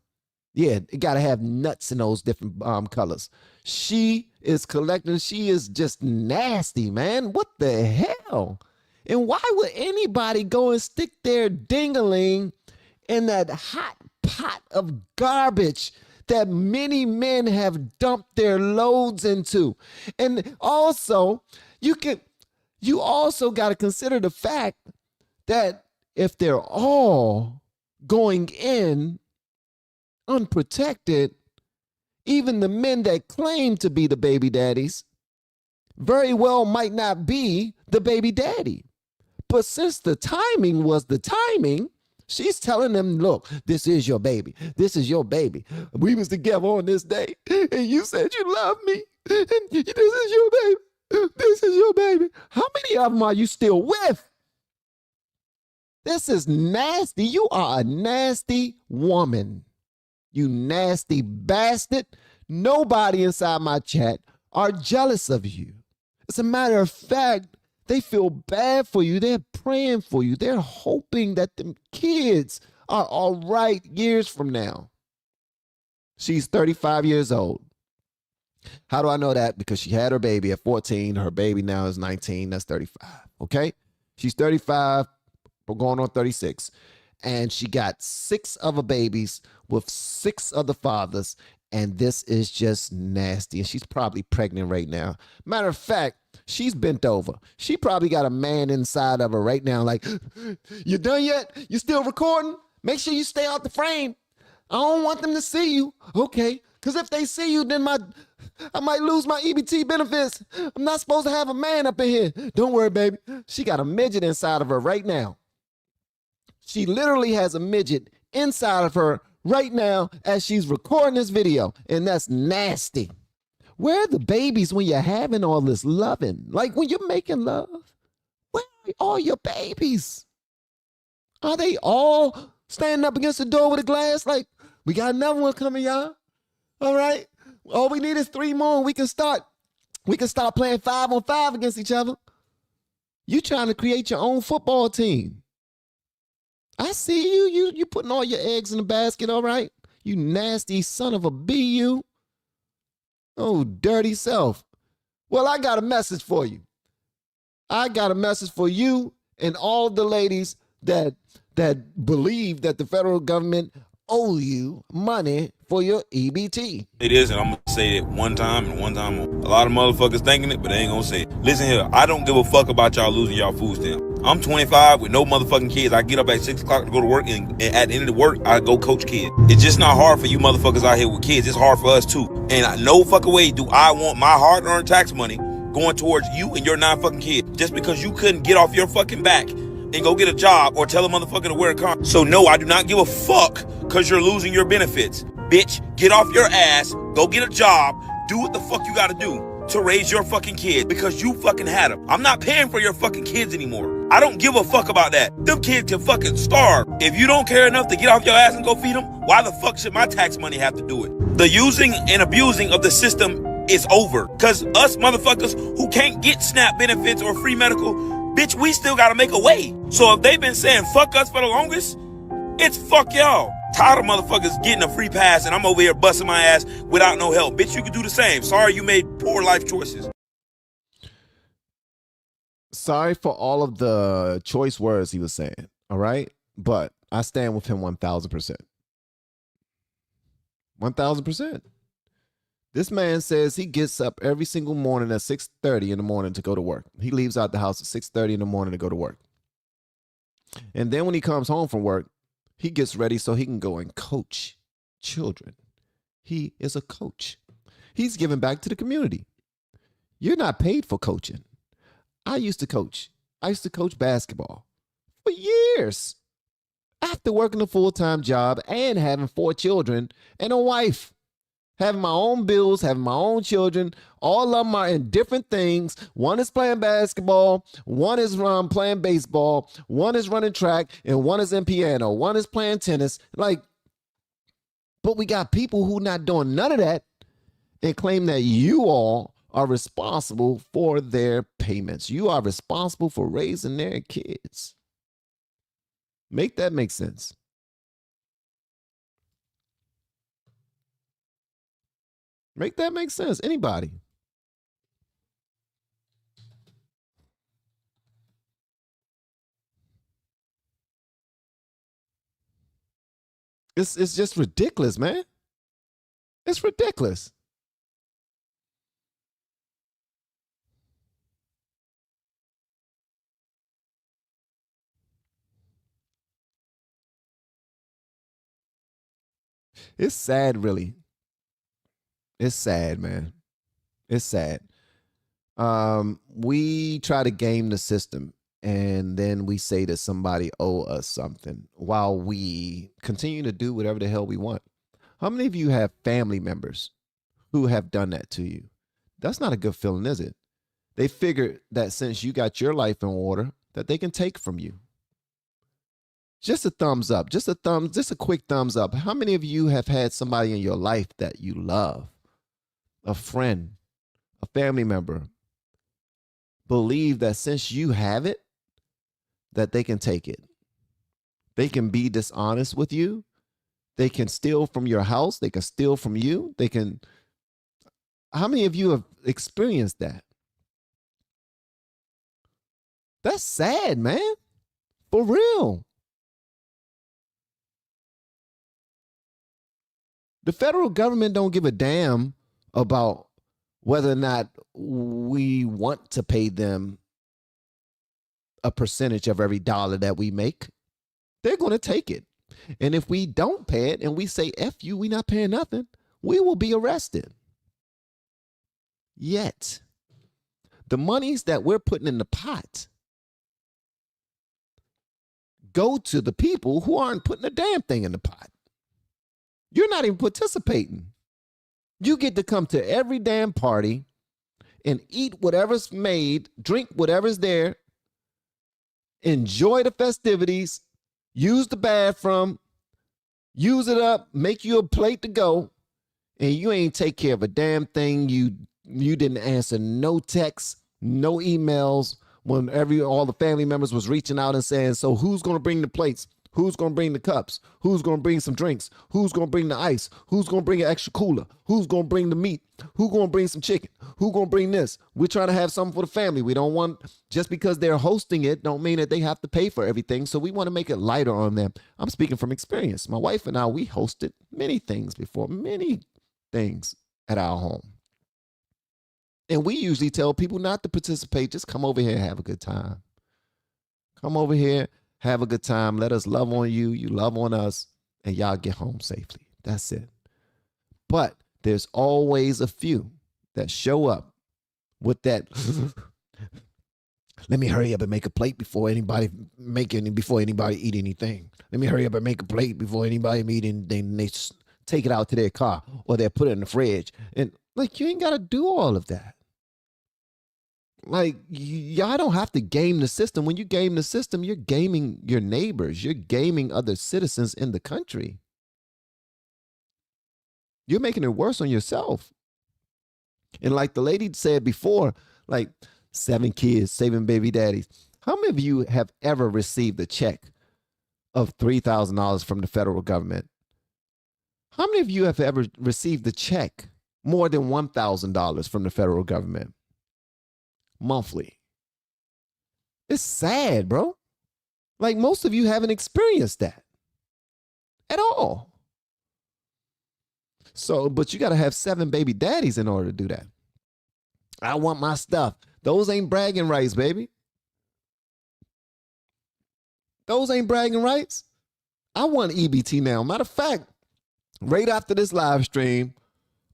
Yeah, it got to have nuts in those different colors. She is collecting. She is just nasty, man. What the hell? And why would anybody go and stick their ding-a-ling in that hot pot of garbage that many men have dumped their loads into? And also, you also got to consider the fact that if they're all going in unprotected, even the men that claim to be the baby daddies very well might not be the baby daddy. But since the timing was the timing, she's telling them, look, this is your baby. This is your baby. We was together on this day, and you said you love me. And this is your baby. This is your baby. How many of them are you still with? This is nasty. You are a nasty woman. You nasty bastard. Nobody inside my chat are jealous of you. As a matter of fact, they feel bad for you. They're praying for you. They're hoping that them kids are all right years from now. She's 35 years old. How do I know that? Because she had her baby at 14. Her baby now is 19. That's 35. Okay? She's 35, going on 36. And she got 6 other babies with 6 other fathers. And this is just nasty. And she's probably pregnant right now. Matter of fact, she's bent over. She probably got a man inside of her right now like, you done yet? You still recording? Make sure you stay out the frame. I don't want them to see you. Okay. Because if they see you, then I might lose my EBT benefits. I'm not supposed to have a man up in here. Don't worry, baby. She got a midget inside of her right now. She literally has a midget inside of her right now as she's recording this video. And that's nasty. Where are the babies when you're having all this loving? Like when you're making love? Where are all your babies? Are they all standing up against the door with a glass? Like, we got another one coming, y'all. All right. All we need is 3 more and we can start playing 5-on-5 against each other. You trying to create your own football team. I see you. You putting all your eggs in the basket, all right? You nasty son of a bee, you. Oh, dirty self. Well, I got a message for you. I got a message for you and all the ladies that believe that the federal government owe you money for your EBT. It is, and I'm gonna say it one time and one time more. A lot of motherfuckers thinking it, but they ain't gonna say it. Listen here, I don't give a fuck about y'all losing y'all food stamp. I'm 25 with no motherfucking kids. I get up at 6 o'clock to go to work, and at the end of the work, I go coach kids. It's just not hard for you motherfuckers out here with kids. It's hard for us too. And no fucking way do I want my hard-earned tax money going towards you and your 9 fucking kids just because you couldn't get off your fucking back and go get a job or tell a motherfucker to wear a condom. So no, I do not give a fuck because you're losing your benefits. Bitch, get off your ass, go get a job, do what the fuck you gotta do to raise your fucking kids because you fucking had them. I'm not paying for your fucking kids anymore. I don't give a fuck about that. Them kids can fucking starve. If you don't care enough to get off your ass and go feed them, why the fuck should my tax money have to do it? The using and abusing of the system is over. Because us motherfuckers who can't get SNAP benefits or free medical, bitch, we still gotta make a way. So if they've been saying fuck us for the longest, it's fuck y'all. Tired of motherfuckers getting a free pass and I'm over here busting my ass without no help. Bitch, you can do the same. Sorry you made poor life choices. Sorry for all of the choice words he was saying, all right? But I stand with him 1,000%. 1,000%. This man says he gets up every single morning at 6:30 in the morning to go to work. He leaves out the house at 6:30 in the morning to go to work. And then when he comes home from work, he gets ready so he can go and coach children. He is a coach. He's giving back to the community. You're not paid for coaching. I used to coach. I used to coach basketball for years after working a full-time job and having 4 children and a wife. Having my own bills, having my own children, all of them are in different things. One is playing basketball, one is playing baseball, one is running track, and one is in piano. One is playing tennis. Like, but we got people who not doing none of that and claim that you all are responsible for their payments. You are responsible for raising their kids. Make that make sense. Make that make sense. Anybody. It's just ridiculous, man. It's ridiculous. It's sad, really. It's sad, man. It's sad. We try to game the system, and then we say that somebody owe us something while we continue to do whatever the hell we want. How many of you have family members who have done that to you? That's not a good feeling, is it? They figure that since you got your life in order, that they can take from you. Just a thumbs up, just a quick thumbs up. How many of you have had somebody in your life that you love, a friend, a family member, believe that since you have it, that they can take it? They can be dishonest with you. They can steal from your house. They can steal from you. They can. How many of you have experienced that? That's sad, man. For real. The federal government don't give a damn about whether or not we want to pay them a percentage of every dollar that we make. They're going to take it. And if we don't pay it and we say, F you, we not paying nothing, we will be arrested. Yet, the monies that we're putting in the pot go to the people who aren't putting a damn thing in the pot. You're not even participating. You get to come to every damn party and eat whatever's made, drink whatever's there, enjoy the festivities, use the bathroom, use it up, make you a plate to go, and you ain't take care of a damn thing. You didn't answer no texts, no emails when all the family members was reaching out and saying, so who's going to bring the plates? Who's going to bring the cups? Who's going to bring some drinks? Who's going to bring the ice? Who's going to bring an extra cooler? Who's going to bring the meat? Who's going to bring some chicken? Who's going to bring this? We're trying to have something for the family. We don't want, just because they're hosting it, don't mean that they have to pay for everything. So we want to make it lighter on them. I'm speaking from experience. My wife and I, we hosted many things before, many things at our home. And we usually tell people not to participate. Just come over here and have a good time. Come over here, have a good time. Let us love on you. You love on us. And y'all get home safely. That's it. But there's always a few that show up with that, let me hurry up and make a plate before anybody eat anything. Let me hurry up and make a plate before anybody eat anything. They take it out to their car or they put it in the fridge. And like, you ain't got to do all of that. Like, y'all don't have to game the system. When you game the system, you're gaming your neighbors. You're gaming other citizens in the country. You're making it worse on yourself. And like the lady said before, like 7 kids, 7 baby daddies. How many of you have ever received a check of $3,000 from the federal government? How many of you have ever received a check more than $1,000 from the federal government monthly? It's sad, bro. Like, most of you haven't experienced that at all. So, but you got to have 7 baby daddies in order to do that. I want my stuff. Those ain't bragging rights, baby. Those ain't bragging rights. I want EBT now. Matter of fact, right after this live stream,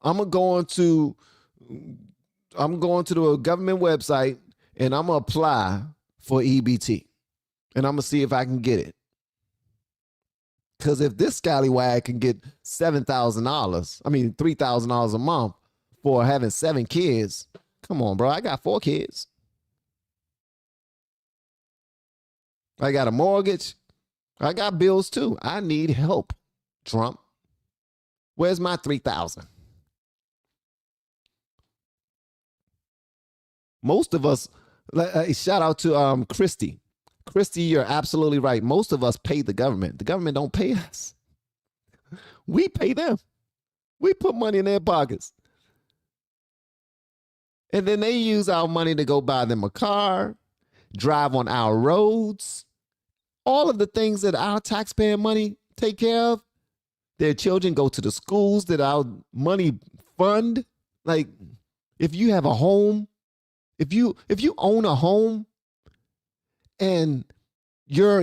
I'm going to the government website and I'm going to apply for EBT. And I'm going to see if I can get it. Because if this scallywag can get $3,000 a month for having 7 kids, come on, bro. I got 4 kids. I got a mortgage. I got bills too. I need help, Trump. Where's my $3,000? Most of us, shout out to Christy. Christy, you're absolutely right. Most of us pay the government. The government don't pay us. We pay them. We put money in their pockets. And then they use our money to go buy them a car, drive on our roads, all of the things that our taxpayer money take care of. Their children go to the schools that our money fund. Like, if you have a home, if you own a home, and your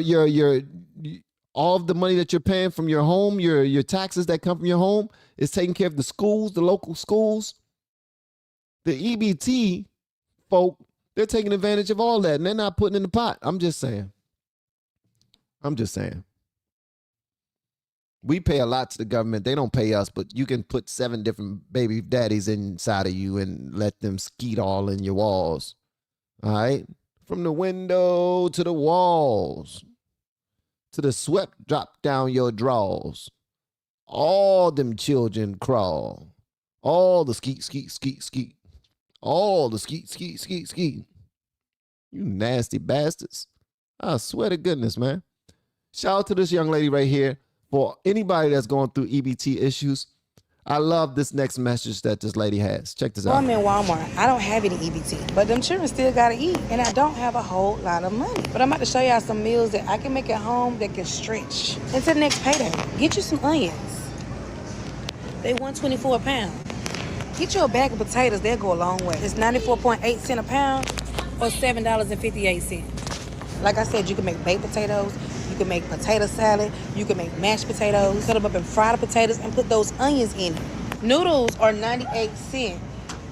all of the money that you're paying from your home, your taxes that come from your home is taking care of the schools, the local schools. The EBT folk, they're taking advantage of all that, and they're not putting in the pot. I'm just saying. We pay a lot to the government. They don't pay us, but you can put 7 different baby daddies inside of you and let them skeet all in your walls. All right? From the window to the walls, to the sweat drop down your drawers. All them children crawl. All the skeet, skeet, skeet, skeet. All the skeet, skeet, skeet, skeet. You nasty bastards. I swear to goodness, man. Shout out to this young lady right here. For anybody that's going through EBT issues, I love this next message that this lady has. Check this out. I'm in Walmart. I don't have any EBT, but them children still gotta eat, and I don't have a whole lot of money. But I'm about to show y'all some meals that I can make at home that can stretch into the next payday. Get you some onions. They $1.24 a pound. Get you a bag of potatoes. They'll go a long way. It's 94.8 cents a pound or $7.58. Like I said, you can make baked potatoes. You can make potato salad. You can make mashed potatoes. Cut them up and fry the potatoes and put those onions in it. Noodles are 98 cents.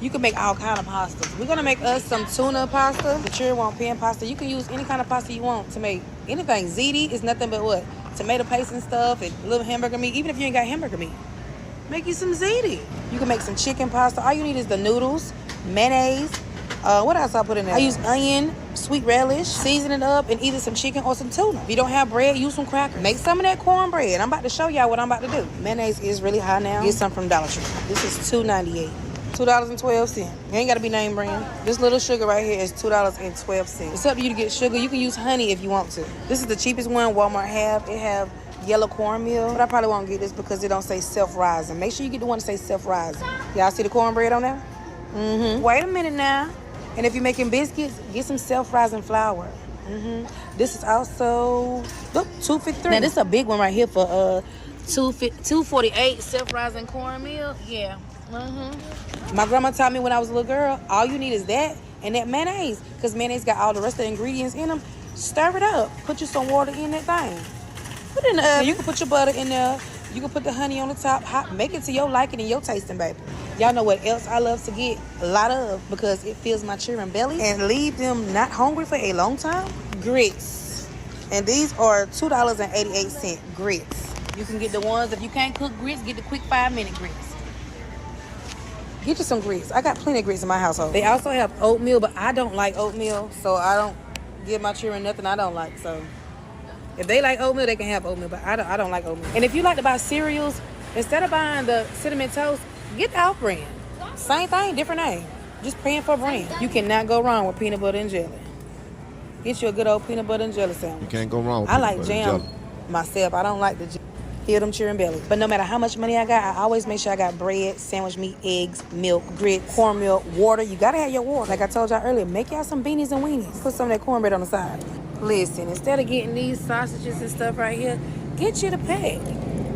You can make all kind of pastas. We're gonna make us some tuna pasta. The children want pan pasta. You can use any kind of pasta you want to make anything. Ziti is nothing but what? Tomato paste and stuff and a little hamburger meat. Even if you ain't got hamburger meat, make you some ziti. You can make some chicken pasta. All you need is the noodles, mayonnaise. What else I put in there? I use onion, sweet relish, season it up, and either some chicken or some tuna. If you don't have bread, use some crackers. Make some of that cornbread. I'm about to show y'all what I'm about to do. Mayonnaise is really high now. Get some from Dollar Tree. This is $2.98. $2.12. You ain't got to be name brand. This little sugar right here is $2.12. It's up to you to get sugar. You can use honey if you want to. This is the cheapest one Walmart have. It have yellow cornmeal, but I probably won't get this because it don't say self-rising. Make sure you get the one that say self-rising. Y'all see the cornbread on there? Wait a minute now. And if you're making biscuits, get some self-rising flour. This is also $2.53. Now this is a big one right here for $2.48 self-rising cornmeal. Yeah. My grandma taught me when I was a little girl, all you need is that and that mayonnaise, because mayonnaise got all the rest of the ingredients in them. Stir it up. Put you some water in that thing. Put it in the oven. You can put your butter in there. You can put the honey on the top. Hot. Make it to your liking and your tasting, baby. Y'all know what else I love to get a lot of because it fills my children's belly and leave them not hungry for a long time? Grits. And these are $2.88 grits. You can get the ones, if you can't cook grits, get the quick 5-minute grits. Get you some grits. I got plenty of grits in my household. They also have oatmeal, but I don't like oatmeal, so I don't give my children nothing I don't like. So if they like oatmeal, they can have oatmeal, but I don't like oatmeal. And if you like to buy cereals, instead of buying the Cinnamon Toast, get the Out brand. Same thing, different name. Just praying for brand. You cannot go wrong with peanut butter and jelly. Get you a good old peanut butter and jelly sandwich. You can't go wrong with I peanut like butter and jam jelly. myself. I don't like the jam. Fill them children belly. But no matter how much money I got, I always make sure I got bread, sandwich meat, eggs, milk, grits, cornmeal, water. You gotta have your water. Like I told y'all earlier, make y'all some beanies and weenies. Put some of that cornbread on the side. Listen, instead of getting these sausages and stuff right here, get you the pack.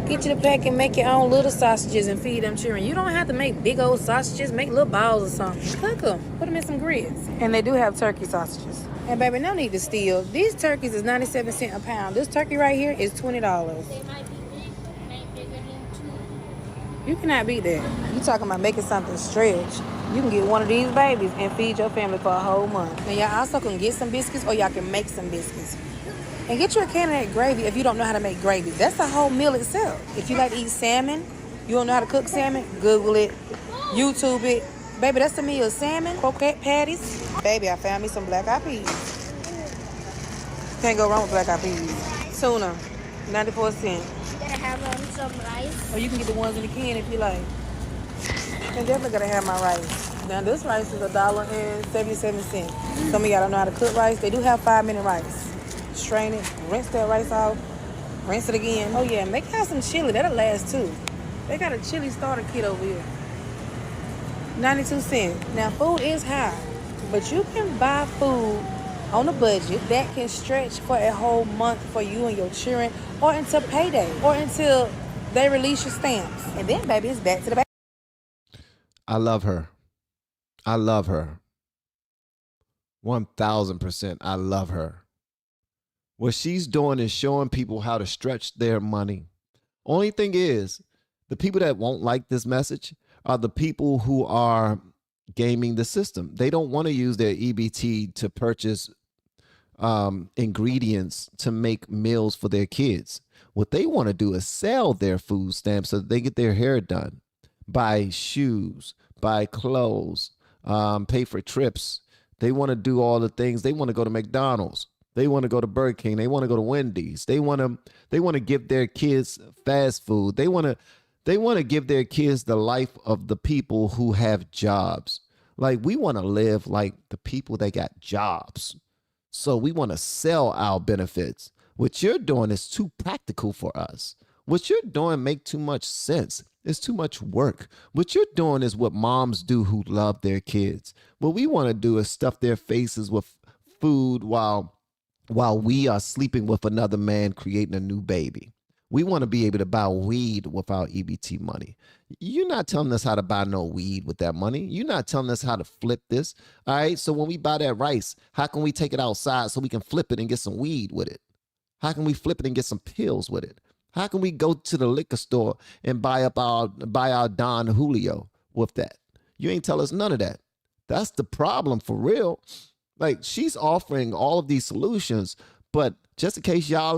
Get you the pack and make your own little sausages and feed them children. You don't have to make big old sausages. Make little balls or something. Cook them. Put them in some grits. And they do have turkey sausages. And baby, no need to steal. These turkeys is 97 cents a pound. This turkey right here is $20. You cannot beat that. You talking about making something stretch. You can get one of these babies and feed your family for a whole month. And y'all also can get some biscuits or y'all can make some biscuits. And get you a can of that gravy if you don't know how to make gravy. That's a whole meal itself. If you like to eat salmon, you don't know how to cook salmon, Google it, YouTube it. Baby, that's the meal. Salmon, croquette patties. Baby, I found me some black-eyed peas. Can't go wrong with black-eyed peas. Tuna, 94 cents. You gotta have some rice. Or you can get the ones in the can if you like. And definitely gotta have my rice. Now this rice is $1.77. Some of y'all don't know how to cook rice. They do have 5-minute rice. Strain it, rinse that rice off, rinse it again. Oh yeah, and they got some chili. That'll last too. They got a chili starter kit over here. 92 cents. Now food is high, but you can buy food on a budget that can stretch for a whole month for you and your children, or until payday, or until they release your stamps. And then baby, it's back to the back. I love her. I love her. 1000%. I love her. What she's doing is showing people how to stretch their money. Only thing is, the people that won't like this message are the people who are gaming the system. They don't want to use their EBT to purchase ingredients to make meals for their kids. What they want to do is sell their food stamps so that they get their hair done, buy shoes, buy clothes, pay for trips. They want to do all the things. They want to go to McDonald's. They want to go to Burger King. They want to go to Wendy's. They want to give their kids fast food. They want to give their kids the life of the people who have jobs. Like, we want to live like the people that got jobs. So we want to sell our benefits. What you're doing is too practical for us. What you're doing make too much sense. It's too much work. What you're doing is what moms do who love their kids. What we want to do is stuff their faces with food while we are sleeping with another man creating a new baby. We want to be able to buy weed with our EBT money. You're not telling us how to buy no weed with that money. You're not telling us how to flip this. All right. So when we buy that rice, how can we take it outside so we can flip it and get some weed with it? How can we flip it and get some pills with it? How can we go to the liquor store and buy our Don Julio with that? You ain't tell us none of that. That's the problem for real. Like, she's offering all of these solutions, but just in case y'all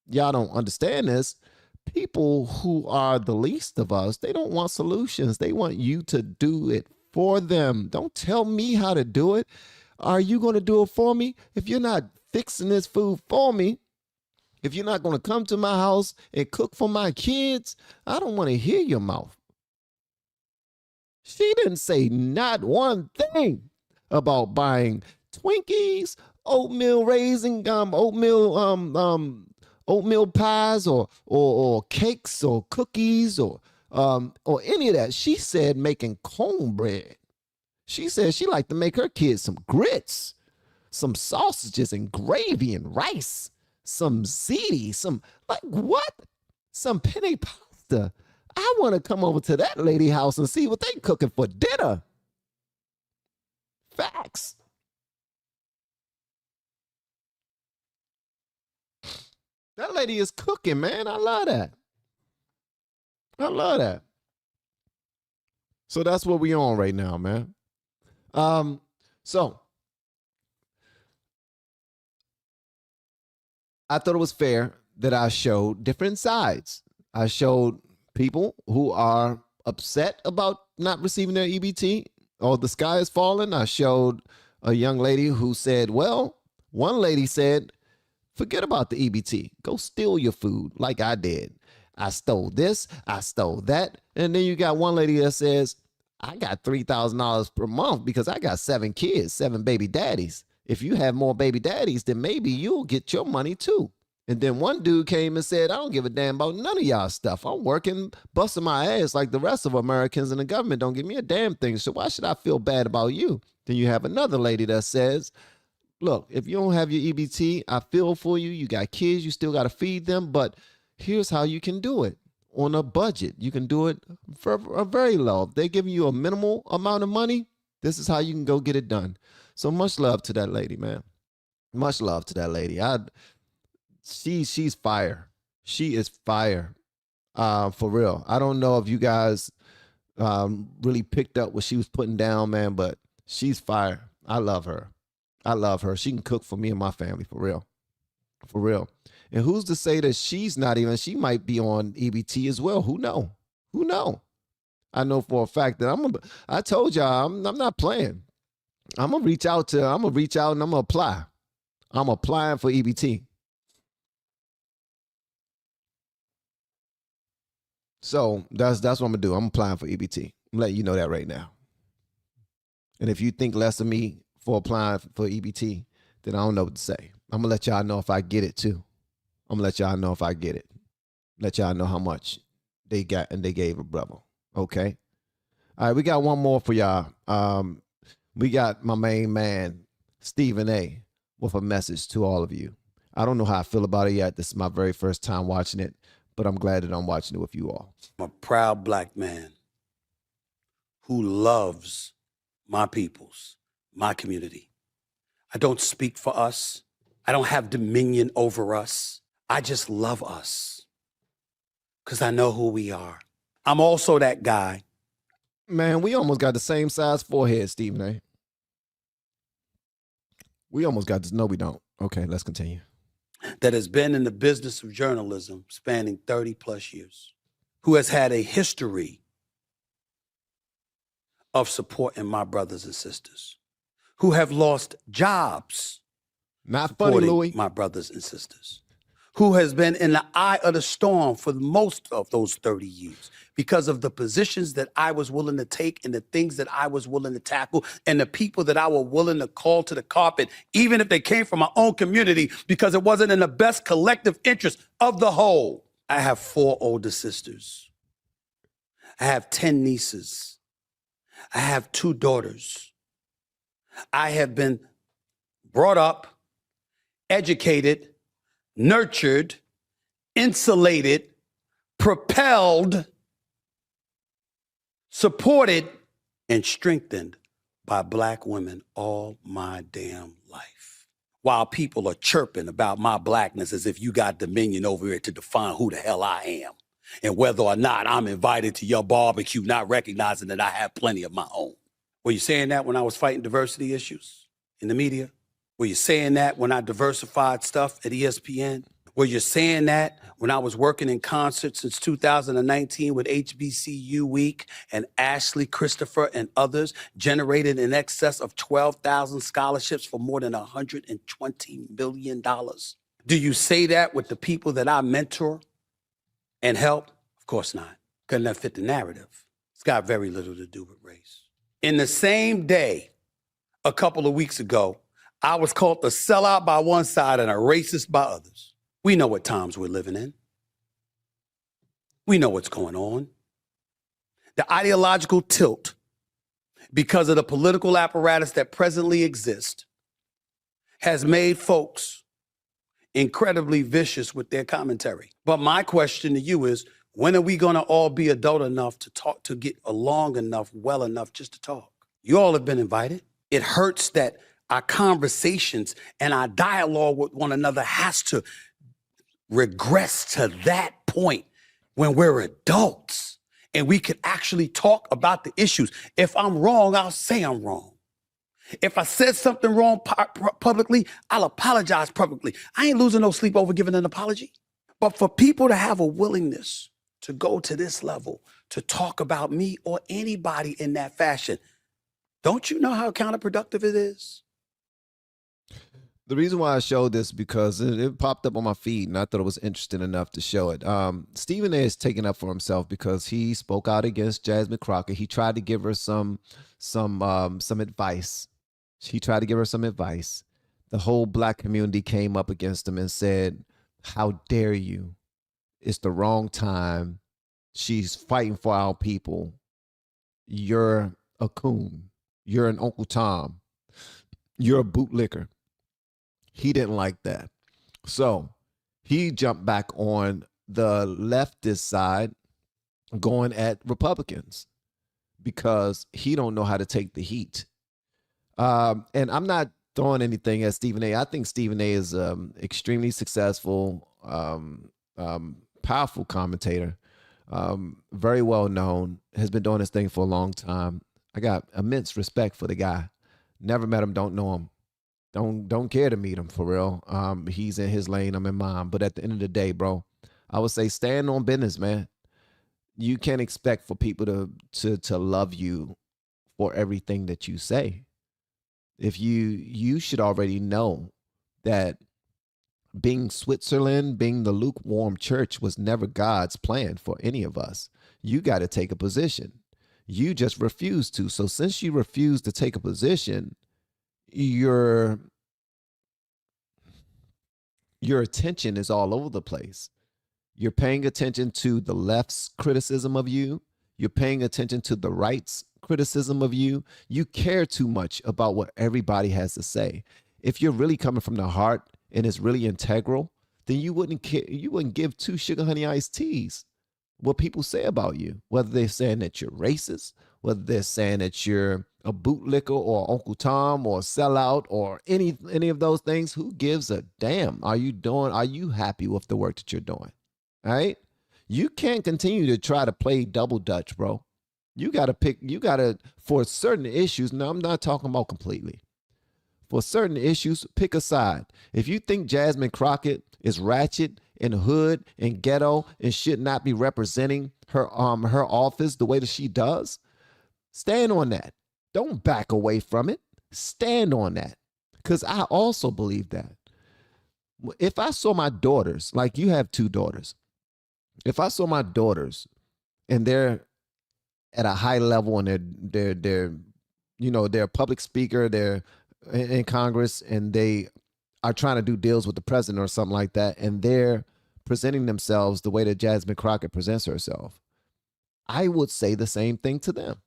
don't understand this, people who are the least of us, they don't want solutions. They want you to do it for them. Don't tell me how to do it. Are you going to do it for me? If you're not fixing this food for me, if you're not going to come to my house and cook for my kids, I don't want to hear your mouth. She didn't say not one thing about buying Twinkies, oatmeal pies, or cakes or cookies or any of that. She said making cornbread. She said she liked to make her kids some grits, some sausages and gravy and rice, some ziti, some penne pasta. I want to come over to that lady house and see what they cooking for dinner. Facts. That lady is cooking, man. I love that. I love that. So that's what we on right now, man. So I thought it was fair that I showed different sides. I showed people who are upset about not receiving their EBT or the sky is falling. I showed a young lady who said, well, one lady said, forget about the EBT. Go steal your food like I did. I stole this, I stole that. And then you got one lady that says, I got $3,000 per month because I got 7 kids, 7 baby daddies. If you have more baby daddies, then maybe you'll get your money too. And then one dude came and said, I don't give a damn about none of y'all stuff. I'm working, busting my ass like the rest of Americans, and the government don't give me a damn thing. So why should I feel bad about you? Then you have another lady that says, look, if you don't have your EBT, I feel for you. You got kids, you still got to feed them. But here's how you can do it on a budget. You can do it for a very low. If they're giving you a minimal amount of money, this is how you can go get it done. So much love to that lady, man. Much love to that lady. She's fire. She is fire. For real. I don't know if you guys really picked up what she was putting down, man, but she's fire. I love her. I love her. She can cook for me and my family, for real. For real. And who's to say that she might be on EBT as well? Who know? Who know? I know for a fact that I told y'all I'm not playing. I'm gonna reach out and I'm gonna apply. I'm applying for EBT. So that's what I'm gonna do. I'm applying for EBT. I'm letting you know that right now. And if you think less of me for applying for EBT, then I don't know what to say. I'm gonna let y'all know if I get it too. I'm gonna let y'all know if I get it. Let y'all know how much they got and they gave a brother. Okay. All right, we got one more for y'all. We got my main man, Stephen A, with a message to all of you. I don't know how I feel about it yet. This is my very first time watching it, but I'm glad that I'm watching it with you all. I'm a proud black man who loves my peoples, my community. I don't speak for us. I don't have dominion over us. I just love us because I know who we are. I'm also that guy. Man, we almost got the same size forehead, Stephen A. We almost got this. No, we don't. Okay, let's continue. That has been in the business of journalism spanning 30 plus years, who has had a history of supporting my brothers and sisters, who have lost jobs not funny, supporting Louis. my brothers and sisters, who has been in the eye of the storm for most of those 30 years because of the positions that I was willing to take and the things that I was willing to tackle and the people that I was willing to call to the carpet, even if they came from my own community, because it wasn't in the best collective interest of the whole. I have 4 older sisters. I have 10 nieces. I have 2 daughters. I have been brought up, educated, nurtured, insulated, propelled, supported, and strengthened by black women all my damn life. While people are chirping about my blackness as if you got dominion over it to define who the hell I am and whether or not I'm invited to your barbecue, not recognizing that I have plenty of my own. Were you saying that when I was fighting diversity issues in the media? Were you saying that when I diversified stuff at ESPN? Were you saying that when I was working in concert since 2019 with HBCU Week and Ashley, Christopher, and others, generated in excess of 12,000 scholarships for more than $120 million? Do you say that with the people that I mentor and help? Of course not. Couldn't that fit the narrative? It's got very little to do with race. In the same day, a couple of weeks ago, I was called a sellout by one side and a racist by others. We know what times we're living in. We know what's going on. The ideological tilt, because of the political apparatus that presently exists, has made folks incredibly vicious with their commentary. But my question to you is, when are we going to all be adult enough to talk, to get along enough, well enough just to talk? You all have been invited. It hurts that our conversations and our dialogue with one another has to regress to that point when we're adults and we can actually talk about the issues. If I'm wrong, I'll say I'm wrong. If I said something wrong publicly, I'll apologize publicly. I ain't losing no sleep over giving an apology. But for people to have a willingness to go to this level, to talk about me or anybody in that fashion, don't you know how counterproductive it is? The reason why I showed this because it popped up on my feed and I thought it was interesting enough to show it. Stephen A is taking up for himself because he spoke out against Jasmine Crockett. He tried to give her some advice. He tried to give her some advice. The whole black community came up against him and said, "How dare you? It's the wrong time. She's fighting for our people. You're a coon. You're an Uncle Tom. You're a bootlicker." He didn't like that. So he jumped back on the leftist side going at Republicans because he don't know how to take the heat. And I'm not throwing anything at Stephen A. I think Stephen A is extremely successful, powerful commentator, very well known, has been doing this thing for a long time. I got immense respect for the guy. Never met him, don't know him. Don't care to meet him for real. He's in his lane, I'm in mine. But at the end of the day, bro, I would say stand on business, man. You can't expect for people to love you for everything that you say. If you should already know that being Switzerland, being the lukewarm church was never God's plan for any of us. You got to take a position. You just refuse to. So since you refuse to take a position, your attention is all over the place. You're paying attention to the left's criticism of you. You're paying attention to the right's criticism of you. You care too much about what everybody has to say. If you're really coming from the heart and it's really integral, then you wouldn't care. You wouldn't give two sugar honey iced teas what people say about you, whether they're saying that you're racist, whether they're saying that you're a bootlicker or Uncle Tom or sellout or any of those things. Who gives a damn? Are you happy with the work that you're doing? All right. You can't continue to try to play double dutch, bro. You got to, for certain issues. Now, I'm not talking about completely. For certain issues, pick a side. If you think Jasmine Crockett is ratchet and hood and ghetto and should not be representing her office the way that she does, stand on that. Don't back away from it. Stand on that. Because I also believe that. If I saw my daughters, like you have two daughters, if I saw my daughters and they're at a high level and they're a public speaker, they're in Congress and they are trying to do deals with the president or something like that, and they're presenting themselves the way that Jasmine Crockett presents herself, I would say the same thing to them.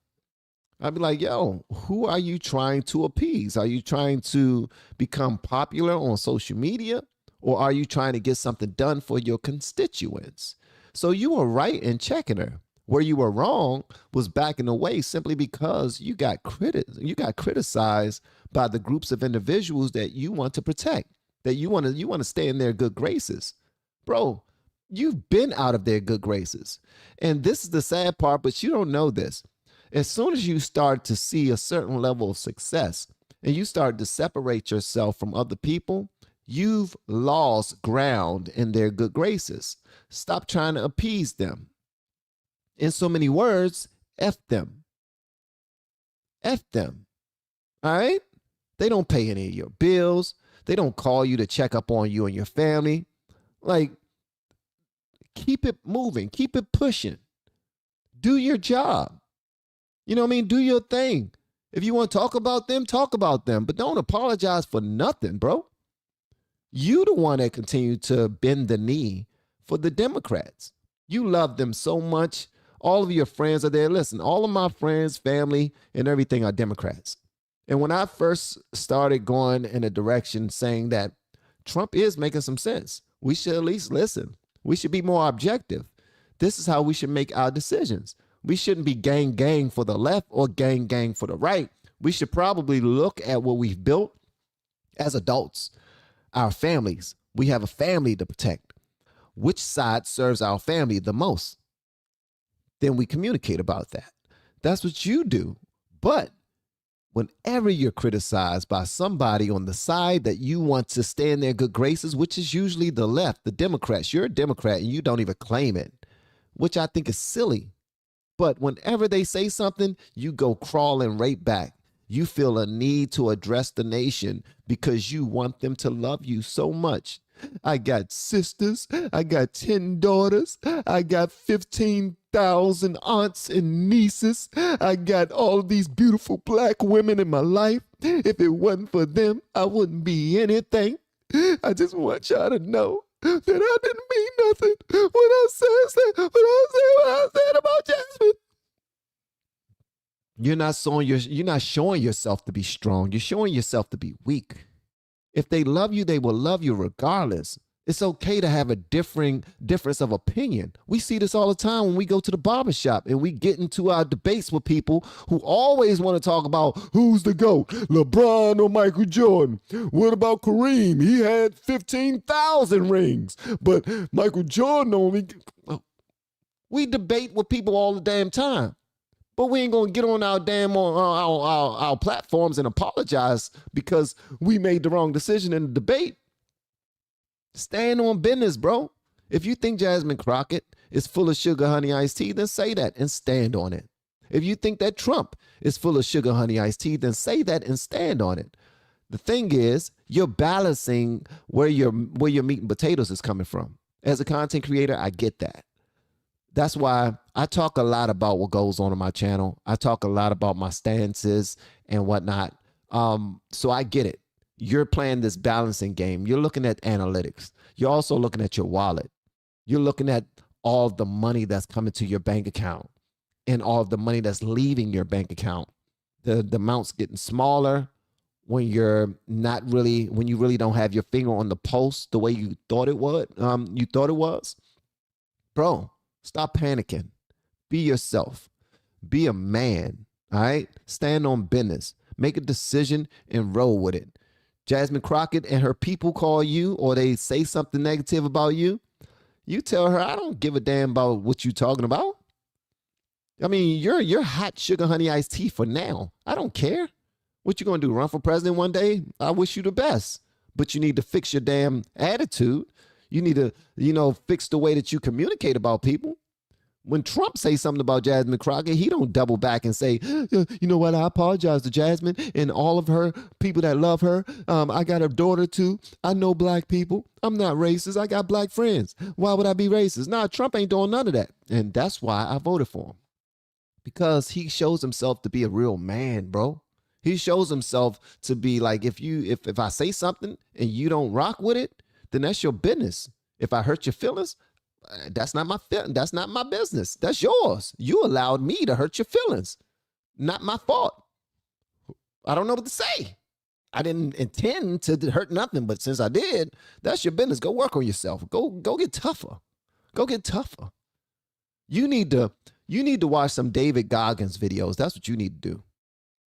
I'd be like, yo, who are you trying to appease? Are you trying to become popular on social media, or are you trying to get something done for your constituents? So you were right in checking her. Where you were wrong was backing away simply because you got criticized by the groups of individuals that you want to protect, that you want to stay in their good graces. Bro, you've been out of their good graces. And this is the sad part, but you don't know this. As soon as you start to see a certain level of success and you start to separate yourself from other people, you've lost ground in their good graces. Stop trying to appease them. In so many words, F them. F them. All right? They don't pay any of your bills. They don't call you to check up on you and your family. Like, keep it moving. Keep it pushing. Do your job. You know what I mean? Do your thing. If you want to talk about them, but don't apologize for nothing, bro. You the one that continue to bend the knee for the Democrats. You love them so much. All of your friends are there. Listen, all of my friends, family, and everything are Democrats. And when I first started going in a direction saying that Trump is making some sense, we should at least listen. We should be more objective. This is how we should make our decisions. We shouldn't be gang for the left or gang for the right. We should probably look at what we've built as adults, our families. We have a family to protect. Which side serves our family the most? Then we communicate about that. That's what you do. But whenever you're criticized by somebody on the side that you want to stay in their good graces, which is usually the left, the Democrats, you're a Democrat and you don't even claim it, which I think is silly. But whenever they say something, you go crawling right back. You feel a need to address the nation because you want them to love you so much. I got sisters. I got 10 daughters. I got 15,000 aunts and nieces. I got all these beautiful black women in my life. If it wasn't for them, I wouldn't be anything. I just want y'all to know that I didn't mean nothing when I said about Jasmine. You're not showing yourself to be strong. You're showing yourself to be weak. If they love you, they will love you regardless. It's okay to have a difference of opinion. We see this all the time when we go to the barbershop and we get into our debates with people who always want to talk about who's the GOAT, LeBron or Michael Jordan. What about Kareem? He had 15,000 rings, but Michael Jordan only... We debate with people all the damn time. But we ain't gonna get on our damn our platforms and apologize because we made the wrong decision in the debate. Stand on business, bro. If you think Jasmine Crockett is full of sugar honey iced tea, then say that and stand on it. If you think that Trump is full of sugar honey iced tea, then say that and stand on it. The thing is, you're balancing where your meat and potatoes is coming from. As a content creator, I get that. That's why I talk a lot about what goes on my channel. I talk a lot about my stances and whatnot. So I get it. You're playing this balancing game. You're looking at analytics. You're also looking at your wallet. You're looking at all the money that's coming to your bank account and all the money that's leaving your bank account. The amount's getting smaller when you're not really, when you really don't have your finger on the pulse the way you thought it would. You thought it was. Bro, stop panicking. Be yourself. Be a man. All right? Stand on business. Make a decision and roll with it. Jasmine Crockett and her people call you or they say something negative about you. You tell her, I don't give a damn about what you're talking about. I mean, you're hot sugar honey iced tea for now. I don't care. What you gonna do? Run for president one day? I wish you the best. But you need to fix your damn attitude. You need to, fix the way that you communicate about people. When Trump says something about Jasmine Crockett, he don't double back and say, you know what, I apologize to Jasmine and all of her people that love her. I got a daughter too. I know black people. I'm not racist. I got black friends. Why would I be racist? Nah, Trump ain't doing none of that. And that's why I voted for him. Because he shows himself to be a real man, bro. He shows himself to be like, if I say something and you don't rock with it, then that's your business. If I hurt your feelings, that's not my business. That's yours. You allowed me to hurt your feelings. Not my fault. I don't know what to say. I didn't intend to hurt nothing, but since I did, that's your business. Go work on yourself. Go get tougher. Go get tougher. You need to watch some David Goggins videos. That's what you need to do.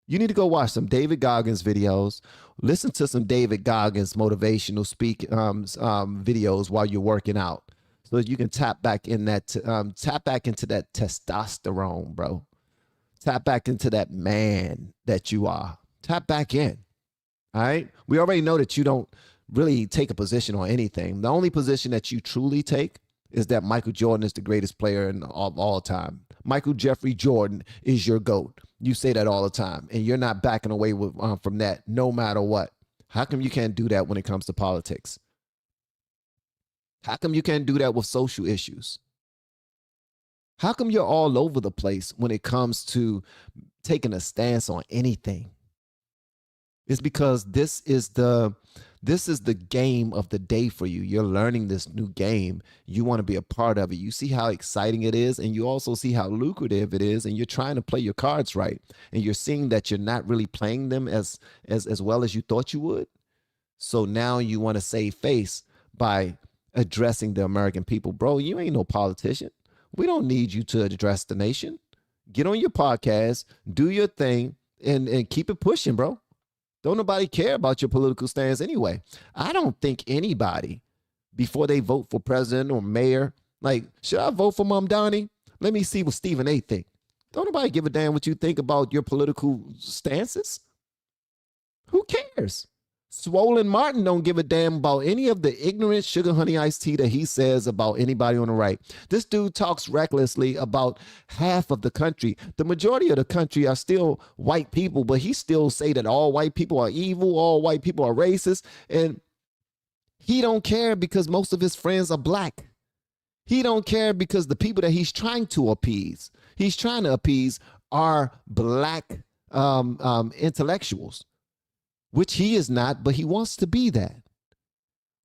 You need to go watch some David Goggins videos. Listen to some David Goggins motivational videos while you're working out, so that you can tap back into that testosterone, bro. Tap back into that man that you are. Tap back in. All right. We already know that you don't really take a position on anything. The only position that you truly take is that Michael Jordan is the greatest player of all time. Michael Jeffrey Jordan is your GOAT. You say that all the time, and you're not backing away from that no matter what. How come you can't do that when it comes to politics? How come you can't do that with social issues? How come you're all over the place when it comes to taking a stance on anything? It's because this is the game of the day for you. You're learning this new game. You want to be a part of it. You see how exciting it is, and you also see how lucrative it is, and you're trying to play your cards right, and you're seeing that you're not really playing them as well as you thought you would. So now you want to save face by addressing the American people. Bro, you ain't no politician. We don't need you to address the nation. Get on your podcast, do your thing, and keep it pushing, bro. Don't nobody care about your political stance anyway. I don't think anybody, before they vote for president or mayor, like, should I vote for Mom Donnie? Let me see what Stephen A. think. Don't nobody give a damn what you think about your political stances. Who cares? Swollen Martin don't give a damn about any of the ignorant sugar honey iced tea that he says about anybody on the right. This dude talks recklessly about half of the country. The majority of the country are still white people, but he still say that all white people are evil, all white people are racist, and he don't care because most of his friends are black. He don't care because the people that he's trying to appease are black intellectuals. Which he is not, but he wants to be that.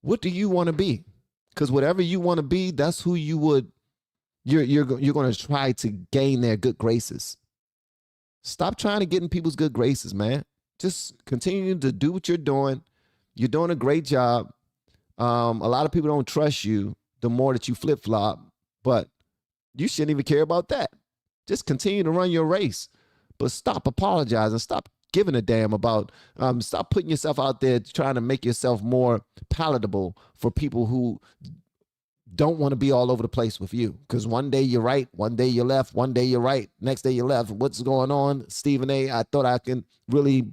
What do you want to be? Because whatever you want to be, that's who you're going to try to gain their good graces. Stop trying to get in people's good graces, man. Just continue to do what you're doing. You're doing a great job. A lot of people don't trust you the more that you flip-flop, but you shouldn't even care about that. Just continue to run your race, but stop apologizing. Stop giving a damn about, stop putting yourself out there trying to make yourself more palatable for people who don't want to be all over the place with you. Because one day you're right, one day you're left, one day you're right, next day you're left. What's going on? Stephen A., I thought I can really,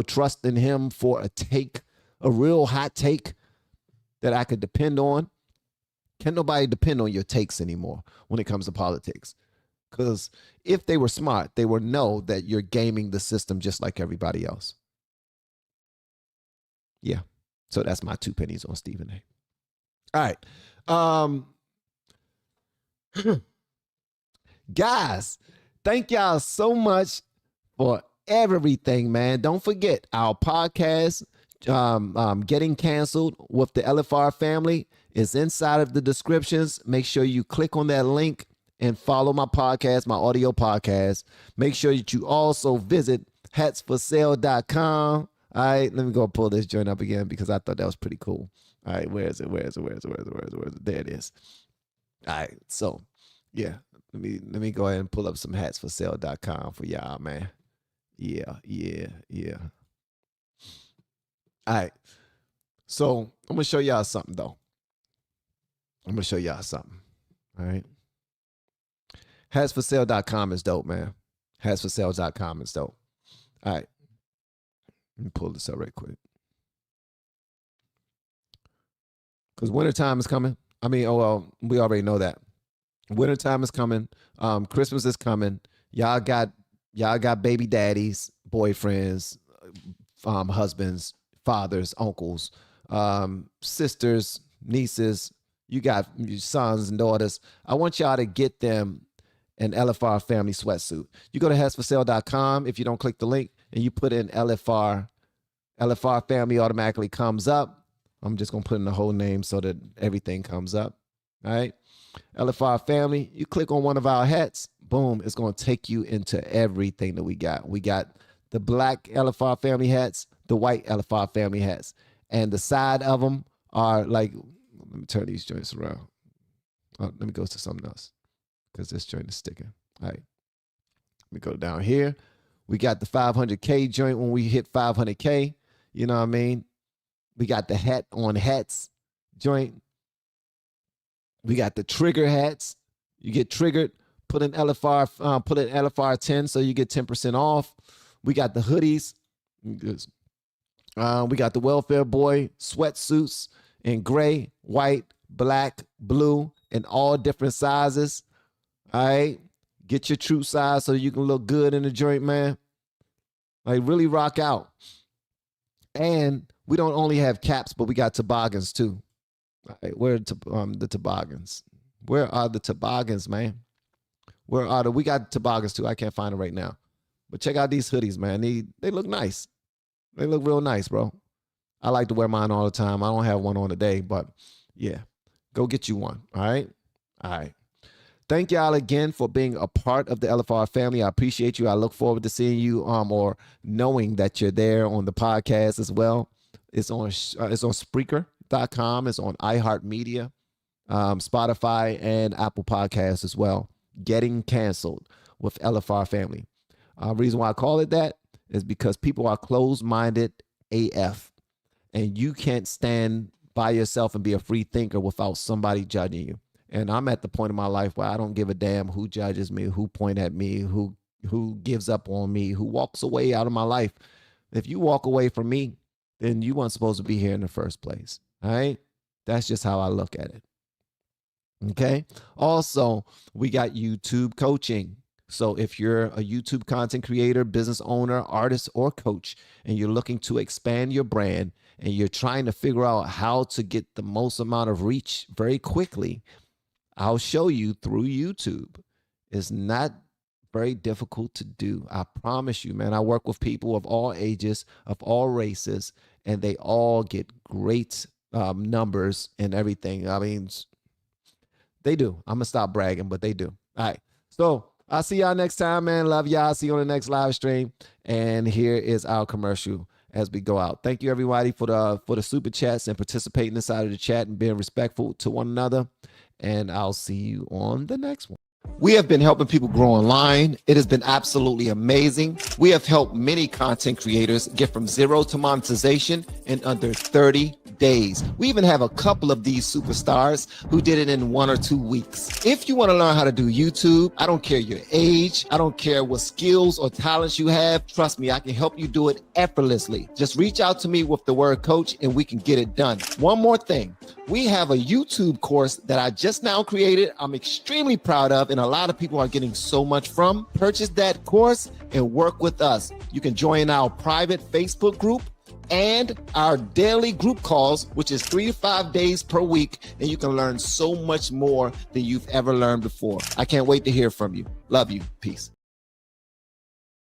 trust in him for a real hot take that I could depend on. Can't nobody depend on your takes anymore when it comes to politics. Because if they were smart, they would know that you're gaming the system just like everybody else. Yeah. So that's my 2 pennies on Stephen A. All right. Guys, thank y'all so much for everything, man. Don't forget our podcast, Getting Canceled with the LFR family, is inside of the descriptions. Make sure you click on that link and follow my podcast, my audio podcast. Make sure that you also visit hatsforsale.com. All right, let me go pull this joint up again because I thought that was pretty cool. All right, where is it? There it is. All right, so yeah, let me go ahead and pull up some hatsforsale.com for y'all, man. Yeah. All right, so I'm gonna show y'all something though. All right, hatsforsale.com is dope, man. Hatsforsale.com is dope. All right, let me pull this up right quick. Because wintertime is coming. I mean, we already know that. Wintertime is coming. Christmas is coming. Y'all got baby daddies, boyfriends, husbands, fathers, uncles, sisters, nieces. You got your sons and daughters. I want y'all to get them an LFR family sweatsuit. You go to hatsforsale.com. If you don't click the link and you put in LFR family automatically comes up. I'm just going to put in the whole name so that everything comes up. All right. LFR family, you click on one of our hats, boom, it's going to take you into everything that we got. We got the black LFR family hats, the white LFR family hats, and the side of them are like, let me turn these joints around. Let me go to something else because this joint is sticking. All right. Let me go down here. We got the 500K joint when we hit 500K. You know what I mean? We got the hat on hats joint. We got the trigger hats. You get triggered, put an LFR 10 so you get 10% off. We got the hoodies. We got the welfare boy sweatsuits in gray, white, black, blue, and all different sizes. All right. Get your true size so you can look good in the joint, man. Like really rock out. And we don't only have caps, but we got toboggans too. All right, where are the toboggans? Where are the toboggans, man? We got toboggans too. I can't find them right now. But check out these hoodies, man. They look nice. They look real nice, bro. I like to wear mine all the time. I don't have one on today, but yeah. Go get you one. All right? All right. Thank y'all again for being a part of the LFR family. I appreciate you. I look forward to seeing you or knowing that you're there on the podcast as well. It's on Spreaker.com. It's on iHeartMedia, Spotify, and Apple Podcasts as well. Getting Canceled with LFR family. Reason why I call it that is because people are closed-minded AF, and you can't stand by yourself and be a free thinker without somebody judging you. And I'm at the point in my life where I don't give a damn who judges me, who point at me, who gives up on me, who walks away out of my life. If you walk away from me, then you weren't supposed to be here in the first place. All right? That's just how I look at it. Okay? Also, we got YouTube coaching. So if you're a YouTube content creator, business owner, artist, or coach, and you're looking to expand your brand and you're trying to figure out how to get the most amount of reach very quickly, I'll show you through YouTube. It's not very difficult to do. I promise you, man. I work with people of all ages, of all races, and they all get great numbers and everything. I mean, they do. I'm going to stop bragging, but they do. All right. So I'll see y'all next time, man. Love y'all. See you on the next live stream. And here is our commercial as we go out. Thank you, everybody, for the super chats and participating inside of the chat and being respectful to one another. And I'll see you on the next one. We have been helping people grow online. It has been absolutely amazing. We have helped many content creators get from zero to monetization in under 30 days. We even have a couple of these superstars who did it in 1 or 2 weeks. If you want to learn how to do YouTube, I don't care your age, I don't care what skills or talents you have. Trust me, I can help you do it effortlessly. Just reach out to me with the word coach and we can get it done. One more thing. We have a YouTube course that I just now created. I'm extremely proud of, and a lot of people are getting so much from. Purchase that course and work with us. You can join our private Facebook group and our daily group calls, which is 3 to 5 days per week, and you can learn so much more than you've ever learned before. I can't wait to hear from you. Love you. Peace.